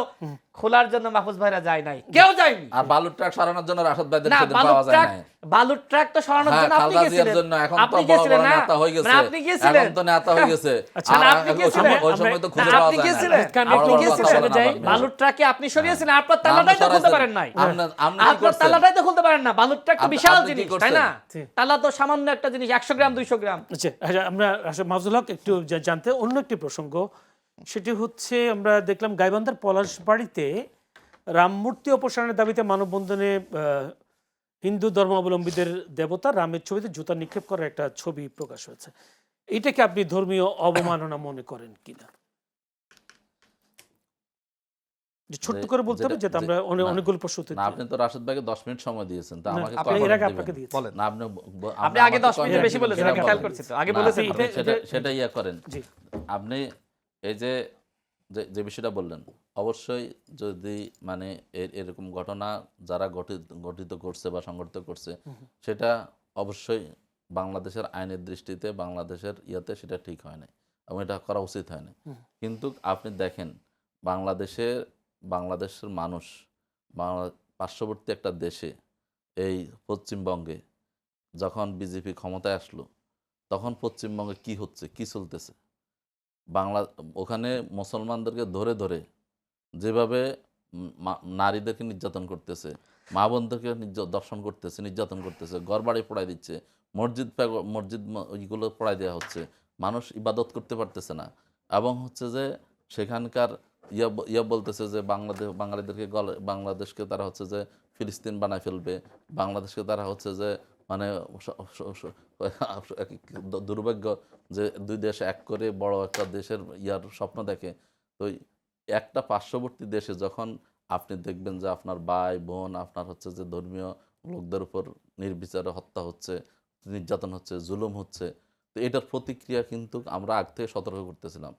খোলার জন্য মাহফুজ ভাইরা যায় নাই, কেউ যায়নি। আর বালুর ট্রাক সরানোর জন্য রাশেদ ভাইদের না, সেদিন পাওয়া যায় না। বালুর ট্রাক তো সরানোর হ্যাঁ, জন্য আপনি খালেদা জিয়ার গেছিলেন। জন্য এখন তো আপনি বড় গেছিলেন বড় না? নেতা হয়ে গেছে। মানে আপনি গেছিলেন। এখন তো নেতা হয়ে গেছে। আচ্ছা, আর না, আপনি ওই গেছিলেন। সময় তো খুঁজে না, পাওয়া আপনি যায় না। গেছিলেন। আমি বড় একটু বড় গেছিলেন, কথা বলেন যাই। আপনি। বালুর ট্রাকে আপনি সরিয়েছিলেন, আপনার তালাটাই তো খুলতে পারেন নাই। আপনি কি আপনার করছেন? তালাটাই তো খুলতে পারেন না। বালুর ট্রাক তো আপনি- বিশাল আপনি কি জিনিস, করছেন? তাই না? জি। তালা তো সামান্য একটা জিনিস, 100 গ্রাম 200 গ্রাম। আচ্ছা, আমরা আসলে মাহফুজুল হক একটু জানতে অন্য একটি প্রসঙ্গ, সেটি হচ্ছে আমরা দেখলাম গাইবান্ধার পলাশবাড়িতে রামমূর্তি অপসারণের দাবিতে মানববন্ধনে হিন্দু ধর্মাবলম্বীদের দেবতা রামের ছবিতে জুতা নিক্ষেপ করার একটা ছবি প্রকাশ হয়েছে। এটাকে আপনি ধর্মীয় অবমাননা মনে করেন কিনা? যে ছোট্ট করে বলতে হবে, যাতে আমরা অনেকগুলো প্রশ্ন উত্তর না, দিই। আপনি তো রাশেদ ভাইকে 10 মিনিট সময় দিয়েছেন, তা না, আমাকে আপনি কয় এর আগে মিনিট আপনাকে দিবেন? দিয়েছি। বলেন। না, আপনি আপনি আগে 10 মিনিট বেশি বলেছেন, আমি খেয়াল করছি তো। আগে না, বলেছেন আপনি আপনি। সেটা ইয়া করেন। জি। আপনি এই যে যে বিষয়টা বললেন, অবশ্যই যদি মানে এরকম ঘটনা যারা গঠিত করছে বা সংগঠিত করছে, সেটা অবশ্যই বাংলাদেশের আইনের দৃষ্টিতে, বাংলাদেশের ইয়াতে সেটা ঠিক হয় না এবং এটা করা উচিত হয় না। কিন্তু আপনি দেখেন বাংলাদেশের মানুষ পার্শ্ববর্তী একটা দেশে, এই পশ্চিমবঙ্গে যখন বিজেপি ক্ষমতায় আসলো, তখন পশ্চিমবঙ্গে কি হচ্ছে, কি চলতেছে, ওখানে মুসলমানদেরকে ধরে ধরে যেভাবে নারীদেরকে নির্যাতন করতেছে, মা বোনদেরকে দর্শন করতেছে, নির্যাতন করতেছে, ঘরবাড়ি পোড়াই দিচ্ছে, মসজিদ ওইগুলো পোড়াই দেওয়া হচ্ছে, মানুষ ইবাদত করতে পারতেছে না। এবং হচ্ছে যে সেখানকার ইয়া বলতেছে যে বাংলাদেশকে তারা হচ্ছে যে ফিলিস্তিন বানায় ফেলবে, বাংলাদেশকে তারা হচ্ছে যে মানে দুর্ভাগ্য যে দুই দেশ এক করে বড় একটা দেশের ইয়ার স্বপ্ন দেখে। তো একটা পার্শ্ববর্তী দেশে যখন আপনি দেখবেন যে আপনার ভাই বোন, আপনার হচ্ছে যে ধর্মীয় লোকদের উপর নির্বিচারে হত্যা হচ্ছে, নির্যাতন হচ্ছে, জুলুম হচ্ছে, তো এটার প্রতিক্রিয়া কিন্তু আমরা আগ থেকে সতর্ক করতেছিলাম।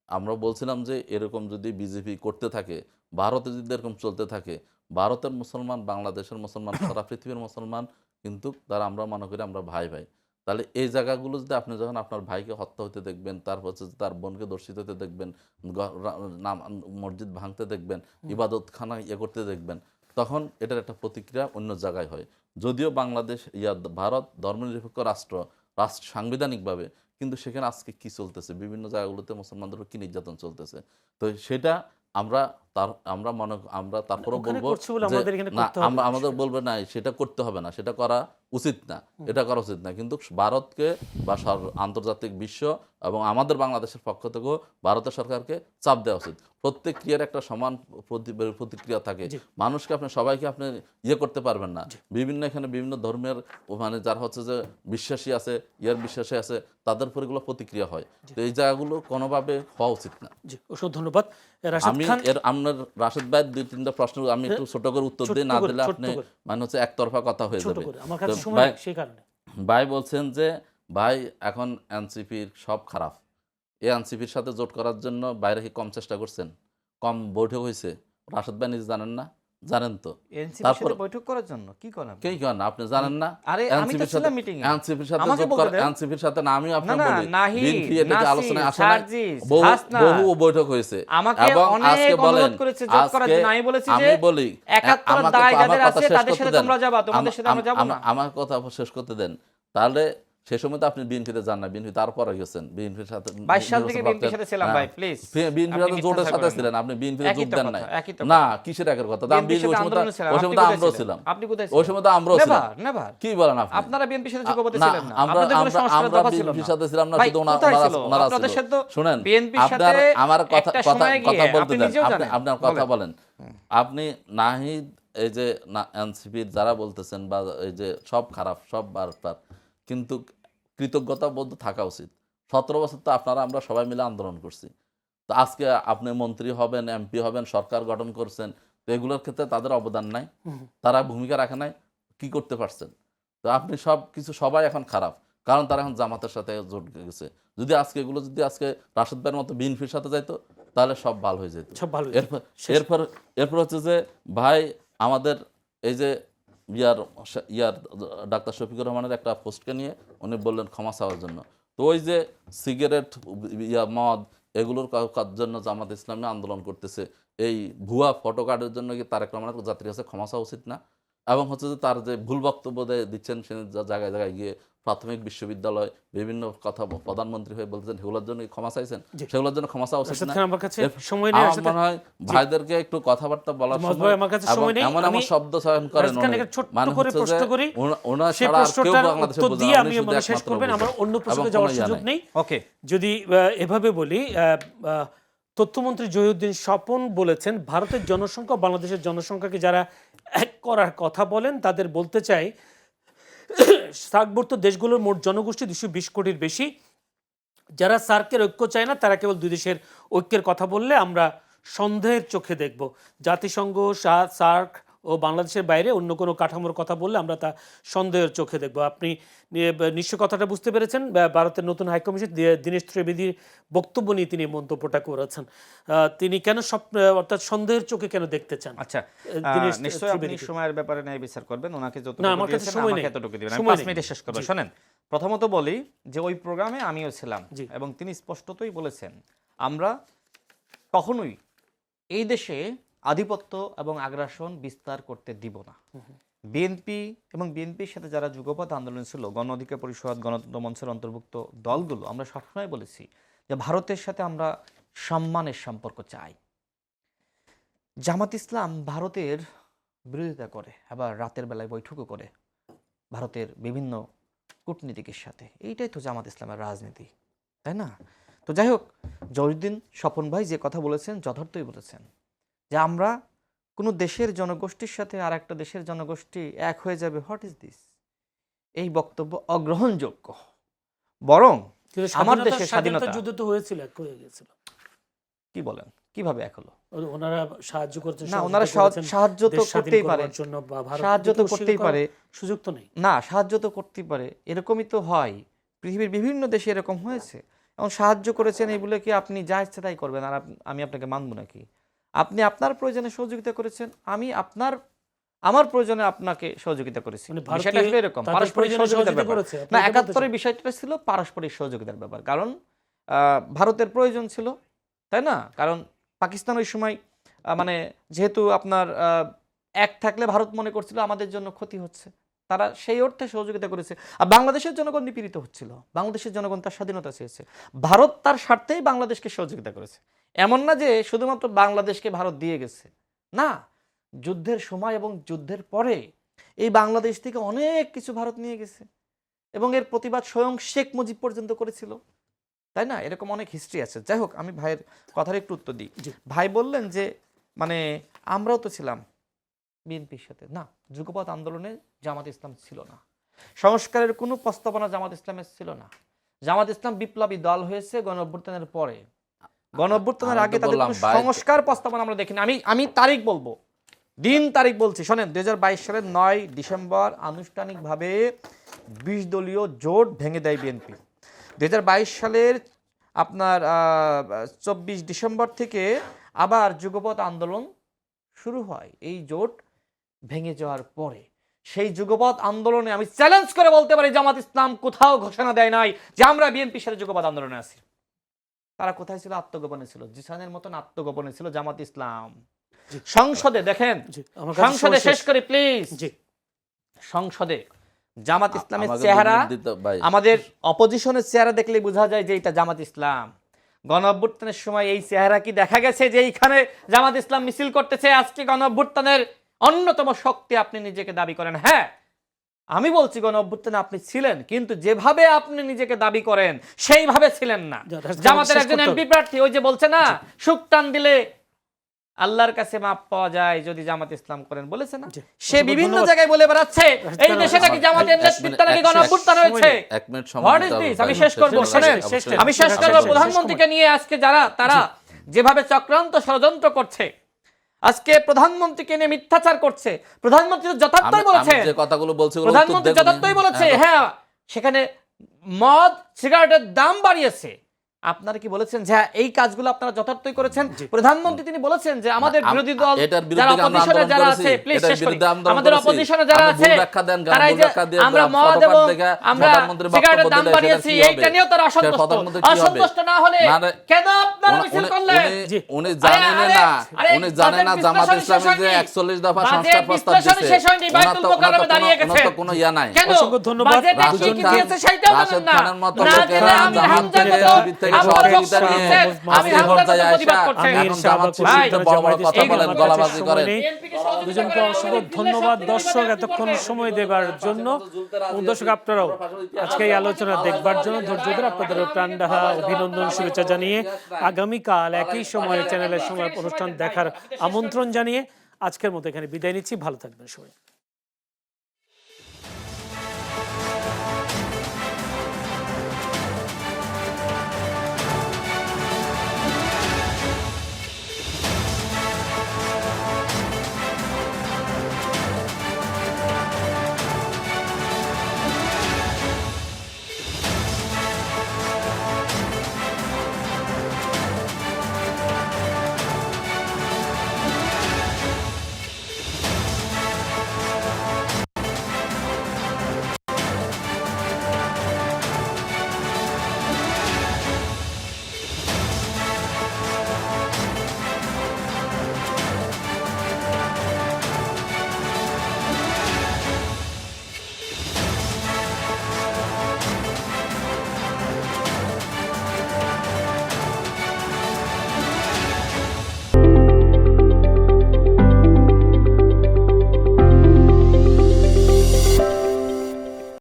আমরা বলছিলাম যে এরকম যদি বিজেপি করতে থাকে, ভারতে যদি এরকম চলতে থাকে, ভারতের মুসলমান, বাংলাদেশের মুসলমান, সারা পৃথিবীর মুসলমান কিন্তু তারা, আমরা মনে করি আমরা ভাই ভাই। তাহলে এই জায়গাগুলো যদি আপনি যখন আপনার ভাইকে হত্যা হতে দেখবেন, তারপর হচ্ছে তার বোনকে দর্শিত হতে দেখবেন, মসজিদ ভাঙতে দেখবেন, ইবাদতখানা ইয়ে করতে দেখবেন, তখন এটার একটা প্রতিক্রিয়া অন্য জায়গায় হয়। যদিও বাংলাদেশ ভারত ধর্মনিরপেক্ষ রাষ্ট্র সাংবিধানিকভাবে, কিন্তু সেখানে আজকে কি চলতেছে, বিভিন্ন জায়গাগুলোতে মুসলমানদের উপর কি নির্যাতন চলতেছে, তো সেটা আমরা তারপরেও ওখানে বলবো করছে বলে যে আমাদের এখানে না, করতে হবে আমাদের বিষয়টা। বলবে না সেটা করতে হবে না, সেটা করা উচিত না, এটা করা উচিত না। কিন্তু ভারতকে বা আন্তর্জাতিক বিশ্ব এবং আমাদের বাংলাদেশের পক্ষ থেকেও ভারতের সরকারকে চাপ দেওয়া উচিত। প্রত্যেক ক্রিয়ার একটা সমান প্রতিক্রিয়া থাকে। জি। মানুষকে সবাইকে আপনি ইয়ে করতে পারবেন না। এখানে বিভিন্ন ধর্মের মানে যারা হচ্ছে যে বিশ্বাসী আছে, বিশ্বাসী আছে, তাদের উপর এগুলো প্রতিক্রিয়া হয়। তো এই জায়গাগুলো কোনোভাবে হওয়া উচিত না। জি, অসংখ্য ধন্যবাদ রাশেদ আমি খান। আপনার রাশেদ ভাইয়ের 2-3টা প্রশ্ন আমি একটু ছোট করে উত্তর দিই, না দিলে ছোট্ট আপনি করে। মানে হচ্ছে একতরফা কথা হয়ে ছোট যাবে। করে, আমার কাছে তো সময় ভাই- নেই, সেই কারণে। ভাই বলছেন যে ভাই এখন এনসিপির সব খারাপ, এই এনসিপির সাথে জোট করার জন্য বাইরে কি কম চেষ্টা করছেন, কম বৈঠক হয়েছে? রাশেদ ভাই নিজে জানেন না জানেন তো। এনসিপির তারপর সাথে বৈঠক করার জন্য কি করেন কে কেন আপনি জানেন না? আরে আমি তো এনসিপির সাথে ছিলাম মিটিং এ এনসিপির সাথে আমাকে যোগ বলতে করা, দেন। এনসিপির সাথে না আমিও না আপনাকে না বলি নাহি বিএনপি এটা যে আলোচনায় নাসির আসে নাই, সার্জিস বহু হাসনা বহু বৈঠক হয়েছে আমাকে এবং অনেক আজকে বলেন অনুরোধ করেছে যোগ করার আজকে জন্য। আমি বলেছি যে আমি বলি 71 আমাকে দায় আমার যাদের কথা আছে শেষ তাদের করতে সাথে দেন। তোমরা যাবা, তোমাদের সাথে আমরা যাব না। আমার কথা শেষ করতে দেন। তাহলে সে সময় তো আপনি বিএনপিতে যান না, বিএনপি তারপরে গেছেন বিএনপির সাথে 22 সাল থেকে বিএনপির সাথে ছিলাম ভাই, প্লিজ বিএনপির সাথে জোটের সাথে ছিলেন, আপনি বিএনপিতে একই যোগ তো দেন কথা, নাই একই তো না, কথা। কিসের একের কথা? বিএনপির সাথে আন্দোলনে ছিলাম, ওই আপনি সময় তো কোথায় আমরাও ছিলেন? ছিলাম, আপনি কোথায় ওই ছিলেন? সময় তো আমরাও ছিলাম। নেভার কি বলেন আপনি? আপনারা বিএনপির সাথে যুগপথে না, ছিলেন না, আমরা আপনাদের কোনো সংস্কারের দফা ছিল বিএনপির না সাথে ছিলাম না, ভাই, শুধু কোথায় ছিল? ওনারা আপনাদের ছিল। সাথে তো শুনেন, বিএনপির সাথে আমার কথা একটা কথা সময় কথা গিয়ে বলতে আপনি দেন, নিজেও জানেন। আপনার কথা বলেন। আপনি নাহিদ এই যে এনসিপির যারা বলতেছেন বা এই যে সব খারাপ, সব বারবার, কিন্তু কৃতজ্ঞতা বোধ থাকা উচিত। 17 বছর তো আপনারা আমরা সবাই মিলে আন্দোলন করছি। তো আজকে আপনি মন্ত্রী হবেন, এমপি হবেন, সরকার গঠন করছেন, তো এগুলোর ক্ষেত্রে তাদের অবদান নাই, তারা ভূমিকা রাখে নাই, কি করতে পারছেন? তো আপনি সব কিছু সবাই এখন খারাপ, কারণ তারা এখন জামাতের সাথে জোট গেছে। যদি আজকে এগুলো যদি আজকে রাশেদ ভাইয়ের মতো বিএনপির সাথে যাইতো তাহলে সব ভালো হয়ে যেত। সব ভালো এরপর এরপর এরপর হচ্ছে যে ভাই আমাদের এই যে ইয়ার ডাক্তার শফিকুর রহমানের একটা পোস্টকে নিয়ে উনি বললেন ক্ষমা চাওয়ার জন্য। তো ওই যে সিগারেট, মদ, এগুলোর জন্য জামাত ইসলামী আন্দোলন করতেছে, এই ভুয়া ফটো কার্ডের জন্য কি তারেক রহমানের জাতির কাছে ক্ষমা চাওয়া উচিত না? এবং হচ্ছে যে তার যে ভুল বক্তব্য দিচ্ছেন, সে জায়গায় জায়গায় গিয়ে প্রাথমিক বিশ্ববিদ্যালয় বিভিন্ন কথা প্রধানমন্ত্রী হয়ে বলতেছেন, সেগুলোর জন্য ক্ষমা চাইছেন, সেগুলোর জন্য ক্ষমা চাওয়া উচিত না? আমার কাছে সময় নেই, আমার মনে হয় ভাইদেরকে একটু কথাবার্তা বলার মহম্মদ সময় ভাই, আমার কাছে সময় নেই। এমন আমি এমন শব্দ চয়ন করেন রাজখান উনি, একটা ছোট্ট মানে করে হচ্ছে প্রশ্ন যে করি, ওনার সেই ছাড়া আর কেউ প্রশ্নটার বাংলাদেশে উত্তর বোঝে দিয়ে না, আমি উনি শুধু শেষ একমাত্র করবেন, বোঝে। আমার অন্য প্রশ্নে এবং যাওয়ার কোনো ইয়া সুযোগ নাই। নেই। ওকে যদি এভাবে বলি, তথ্যমন্ত্রী জহিউদ্দিন স্বপন বলেছেন ভারতের জনসংখ্যা বাংলাদেশের জনসংখ্যাকে যারা এক করার কথা বলেন তাদের বলতে চাই, সার্কভুক্ত দেশগুলোর মোট জনগোষ্ঠী 220 কোটির বেশি। যারা সার্কের ঐক্য চায় না তারা কেবল দুই দেশের ঐক্যের কথা বললে আমরা সন্দেহের চোখে দেখব। জাতিসংঘ, সার্ক ও বাংলাদেশের বাইরে অন্য কোনো কাঠামোর কথা বললে আমরা তা সন্দেহের চোখে দেখব। আপনি নিশ্চয় কথাটা বুঝতে পেরেছেন। ভারতের নতুন হাইকমিশন দীনেশ ত্রিবেদীর বক্তব্য নিয়ে তিনি মন্তব্যটা করেছেন। তিনি কেন অর্থাৎ সন্দেহের চোখে কেন দেখতে চান? আচ্ছা, দীনেশ নিশ্চয়ই আপনি ত্রিবেদীকে। সময়ের ব্যাপারে ন্যায় বিচার করবেন, ওনাকে না, যতটুকু আমার কাছে দিয়েছেন সময় আমাকে নেই। এতটুকু দিবেন। আমি সময় 5 নেই। মিনিটে শেষ করব। জি। শুনেন, প্রথমত বলি যে ওই প্রোগ্রামে আমিও ছিলাম জি। এবং তিনি স্পষ্টতই বলেছেন আমরা কখনোই এই দেশে আধিপত্য এবং আগ্রাসন বিস্তার করতে দিব না। বিএনপি এবং বিএনপির সাথে যারা যুগপৎ আন্দোলন ছিল, গণ অধিকার পরিষদ, গণতন্ত্র মঞ্চের অন্তর্ভুক্ত দলগুলো, আমরা সবসময় বলেছি যে ভারতের সাথে আমরা সম্মানের সম্পর্ক চাই। জামাত ইসলাম ভারতের বিরোধিতা করে, আবার রাতের বেলায় বৈঠকও করে ভারতের বিভিন্ন কূটনীতিকের সাথে। এইটাই তো জামাত ইসলামের রাজনীতি, তাই না? তো যাই হোক, জহিউদ্দিন স্বপন ভাই যে কথা বলেছেন যথার্থই বলেছেন যে আমরা কোনো দেশের জনগোষ্ঠীর সাথে আর একটা দেশের জনগোষ্ঠী এক হয়ে যাবে, হোয়াট ইজ দিস? এই বক্তব্য অগ্রহণযোগ্য। বরং কিন্তু আমার দেশের স্বাধীনতা স্বাধীনতা যুদ্ধ তো হয়েছিল, এক হয়ে গেছিল। কি বলেন, কিভাবে এক হলো? ওনারা সাহায্য করতে না, ওনারা সাহায্য তো করতেই পারে, সাহায্য তো করতেই পারে, সুযোগ তো নেই। না সাহায্য তো করতেই পারে, এরকমই তো হয়। পৃথিবীর বিভিন্ন দেশে এরকম হয়েছে এবং সাহায্য করেছেন, এগুলো কি আপনি যা ইচ্ছে তাই করবেন আর আমি আপনাকে মানব নাকি? আপনি আপনার প্রয়োজনে সহযোগিতা করেছেন, আমি আমার প্রয়োজনে আপনাকে সহযোগিতা করেছি। মানে বিষয়টা আসলে এরকম পারস্পরিক সহযোগিতার ব্যাপার না। 71-এর বিষয়টা ছিল পারস্পরিক সহযোগিতার ব্যাপার, কারণ ভারতের প্রয়োজন ছিল, তাই না? কারণ পাকিস্তান ওই সময় মানে যেহেতু আপনার এক থাকলে ভারত মনে করছিল আমাদের জন্য ক্ষতি হচ্ছে, তারা সেই অর্থে সহযোগিতা করেছে। আর বাংলাদেশের জনগণ নিপীড়িত হচ্ছিল, বাংলাদেশের জনগণ তার স্বাধীনতা চেয়েছে, ভারত তার স্বার্থেই বাংলাদেশকে সহযোগিতা করেছে। এমন না যে শুধুমাত্র বাংলাদেশকে ভারত দিয়ে গেছে, না, যুদ্ধের সময় এবং যুদ্ধের পরে এই বাংলাদেশ থেকে অনেক কিছু ভারত নিয়ে গেছে এবং এর প্রতিবাদ স্বয়ং শেখ মুজিব পর্যন্ত করেছিল, তাই না? এরকম অনেক হিস্ট্রি আছে। যাই হোক, আমি ভাইয়ের কথার একটু উত্তর দিই। ভাই বললেন যে মানে আমরাও তো ছিলাম বিএনপির সাথে। না, যুগপৎ আন্দোলনে জামাত ইসলাম ছিল না, সংস্কারের কোনো প্রস্তাবনা জামাত ইসলামের ছিল না। জামাত ইসলাম বিপ্লবী দল হয়েছে গণঅভ্যুত্থানের পরে, গণঅভ্যুত্থানের আগে তাদের কোনো সংস্কার প্রস্তাবনা আমরা দেখিনি। আমি তারিখ বলবো, তারিখ বলছি, শোনেন। 2022 সালের 9 ডিসেম্বর আনুষ্ঠানিকভাবে 20 দলীয় জোট ভেঙে দেয় বিএনপি। 2022 সালের আপনার 24 ডিসেম্বর থেকে আবার যুগপৎ আন্দোলন শুরু হয় এই জোট ভেঙে যাওয়ার পরে। সেই যুগপৎ আন্দোলনে আমি চ্যালেঞ্জ করে বলতে পারি জামাত ইসলাম কোথাও ঘোষণা দেয় নাই যে আমরা বিএনপির সাথে যুগপৎ আন্দোলনে আছি। তারা কোথায় ছিল? আত্মগোপনে ছিল। জিসানের মতন আত্মগোপনে ছিল জামাত ইসলাম। সংসদে দেখেন, জি, আমার কাছে সংসদে সময় শেষ করি প্লিজ। জি, সংসদে জামাত ইসলামের আমাকে চেহারা, 2 মিনিট দিতে ভাই। আমাদের অপোজিশনের চেহারা দেখলে বোঝা যায় যে এটা জামাত ইসলাম। গণ অভ্যুত্থানের সময় এই চেহারা কি দেখা গেছে যে এইখানে জামাত ইসলাম মিছিল করতেছে? আজকে গণ অভ্যুত্থানের অন্যতম শক্তি আপনি নিজেকে দাবি করেন। হ্যাঁ, আমি বলছি গণ অভ্যুত্থানে আপনি ছিলেন, কিন্তু যেভাবে আপনি নিজেকে দাবি করেন সেইভাবে ছিলেন না। জামাতের একজন এমপি প্রার্থী ওই যে বলছে না, সুখ টান দিলে আল্লাহর কাছে মাপ পাওয়া যায় যদি জামাত ইসলাম করেন, বলেছে না? জি, সে বিভিন্ন ধন্যবাদ। জায়গায় বলে বেড়াচ্ছে এই দেশে নাকি জামাতের নেতৃত্বে নাকি গণ অভ্যুত্থান হয়েছে। 1 মিনিট সময় What is দিতে হবে this? ভাই। আমি শেষ করবো, শেষ শোনেন। অবশ্যই। শেষ- আমি শেষ শেষ- করবো। শেষ- প্রধানমন্ত্রীকে নিয়ে আজকে তারা যেভাবে চক্রান্ত ষড়যন্ত্র করছে, আজকে প্রধানমন্ত্রীকে নিয়ে মিথ্যাচার করছে। প্রধানমন্ত্রী তো যথার্থই আমি বলেছে, যে কথাগুলো বলছি ওগুলো প্রধানমন্ত্রী উত্তর দেখুন। যথার্থই বলেছে। হ্যাঁ, সেখানে মদ সিগারেটের দাম বাড়িয়েছে। আপনারা কি বলেছেন যে হ্যাঁ, এই কাজগুলো আপনারা যথার্থই করেছেন? প্রধানমন্ত্রী তিনি বলেছেন যে আমাদের বিরোধী দল এটার বিরুদ্ধে যারা আমরা অপোজিশনে আন্দোলন যারা করেছি, আছে, প্লিজ এটার শেষ করি। বিরুদ্ধে আন্দোলন আমাদের করেছি। অপোজিশনে যারা আপনি আছে ভুল ব্যাখ্যা দেন, তারা এই ভুল যে ব্যাখ্যা দিয়ে আমরা মদ ফটোকপি এবং দেখে আমরা প্রধানমন্ত্রী বক্তব্য সিগারেটের দাম দিলে সেটার বাড়িয়েছি, কি হবে? এইটা নিয়েও তারা সে অসন্তুষ্ট। প্রধানমন্ত্রী কি হবে? অসন্তুষ্ট না হলে না রে, কেন আপনারা মিছিল করলেন? জি। উনি জানেন আরে, না, আরে, উনি জানেন না বাজেট জামাত বিশ্লেষণ ইসলামের শেষ যে হয়নি। 41 দফা বাজেট সংস্কার প্রস্তাব বিশ্লেষণ দিয়েছে শেষ হয়নি, বাইতুল মোকাররমে দাঁড়িয়ে গেছে। কোনো ইয়া নাই। কেন? অসংখ্য ধন্যবাদ। বাজেটে কি রাশেদ কি খান- দিয়েছে সেইটাও জানেন রাশেদ না। খানের মতো না লোকেরা জেনে আমি জামাত হামজার থেকে মতো শিবির থেকে আপনারা সহযোগিতা বক্তব্য নিয়ে দিচ্ছেন, আমি আজকে হামজার পর্যায়ে মতো প্রতিবাদ আইসা করছেন। এখন জামাত শিবিরকে বড় বড় কথা বলেন, গলাবাজি করেন। দুজনকে অসংখ্য ধন্যবাদ দর্শক এতক্ষণ সময় দেবার জন্য। দর্শক আপনারাও আজকে এই আলোচনা দেখবার জন্য ধৈর্য ধরে আপনাদের প্রাণঢালা অভিনন্দন শুভেচ্ছা জানিয়ে আগামীকাল একই সময়ে চ্যানেলের সময় অনুষ্ঠান দেখার আমন্ত্রণ জানিয়ে আজকের মতো এখানে বিদায় নিচ্ছি। ভালো থাকবেন সবাই।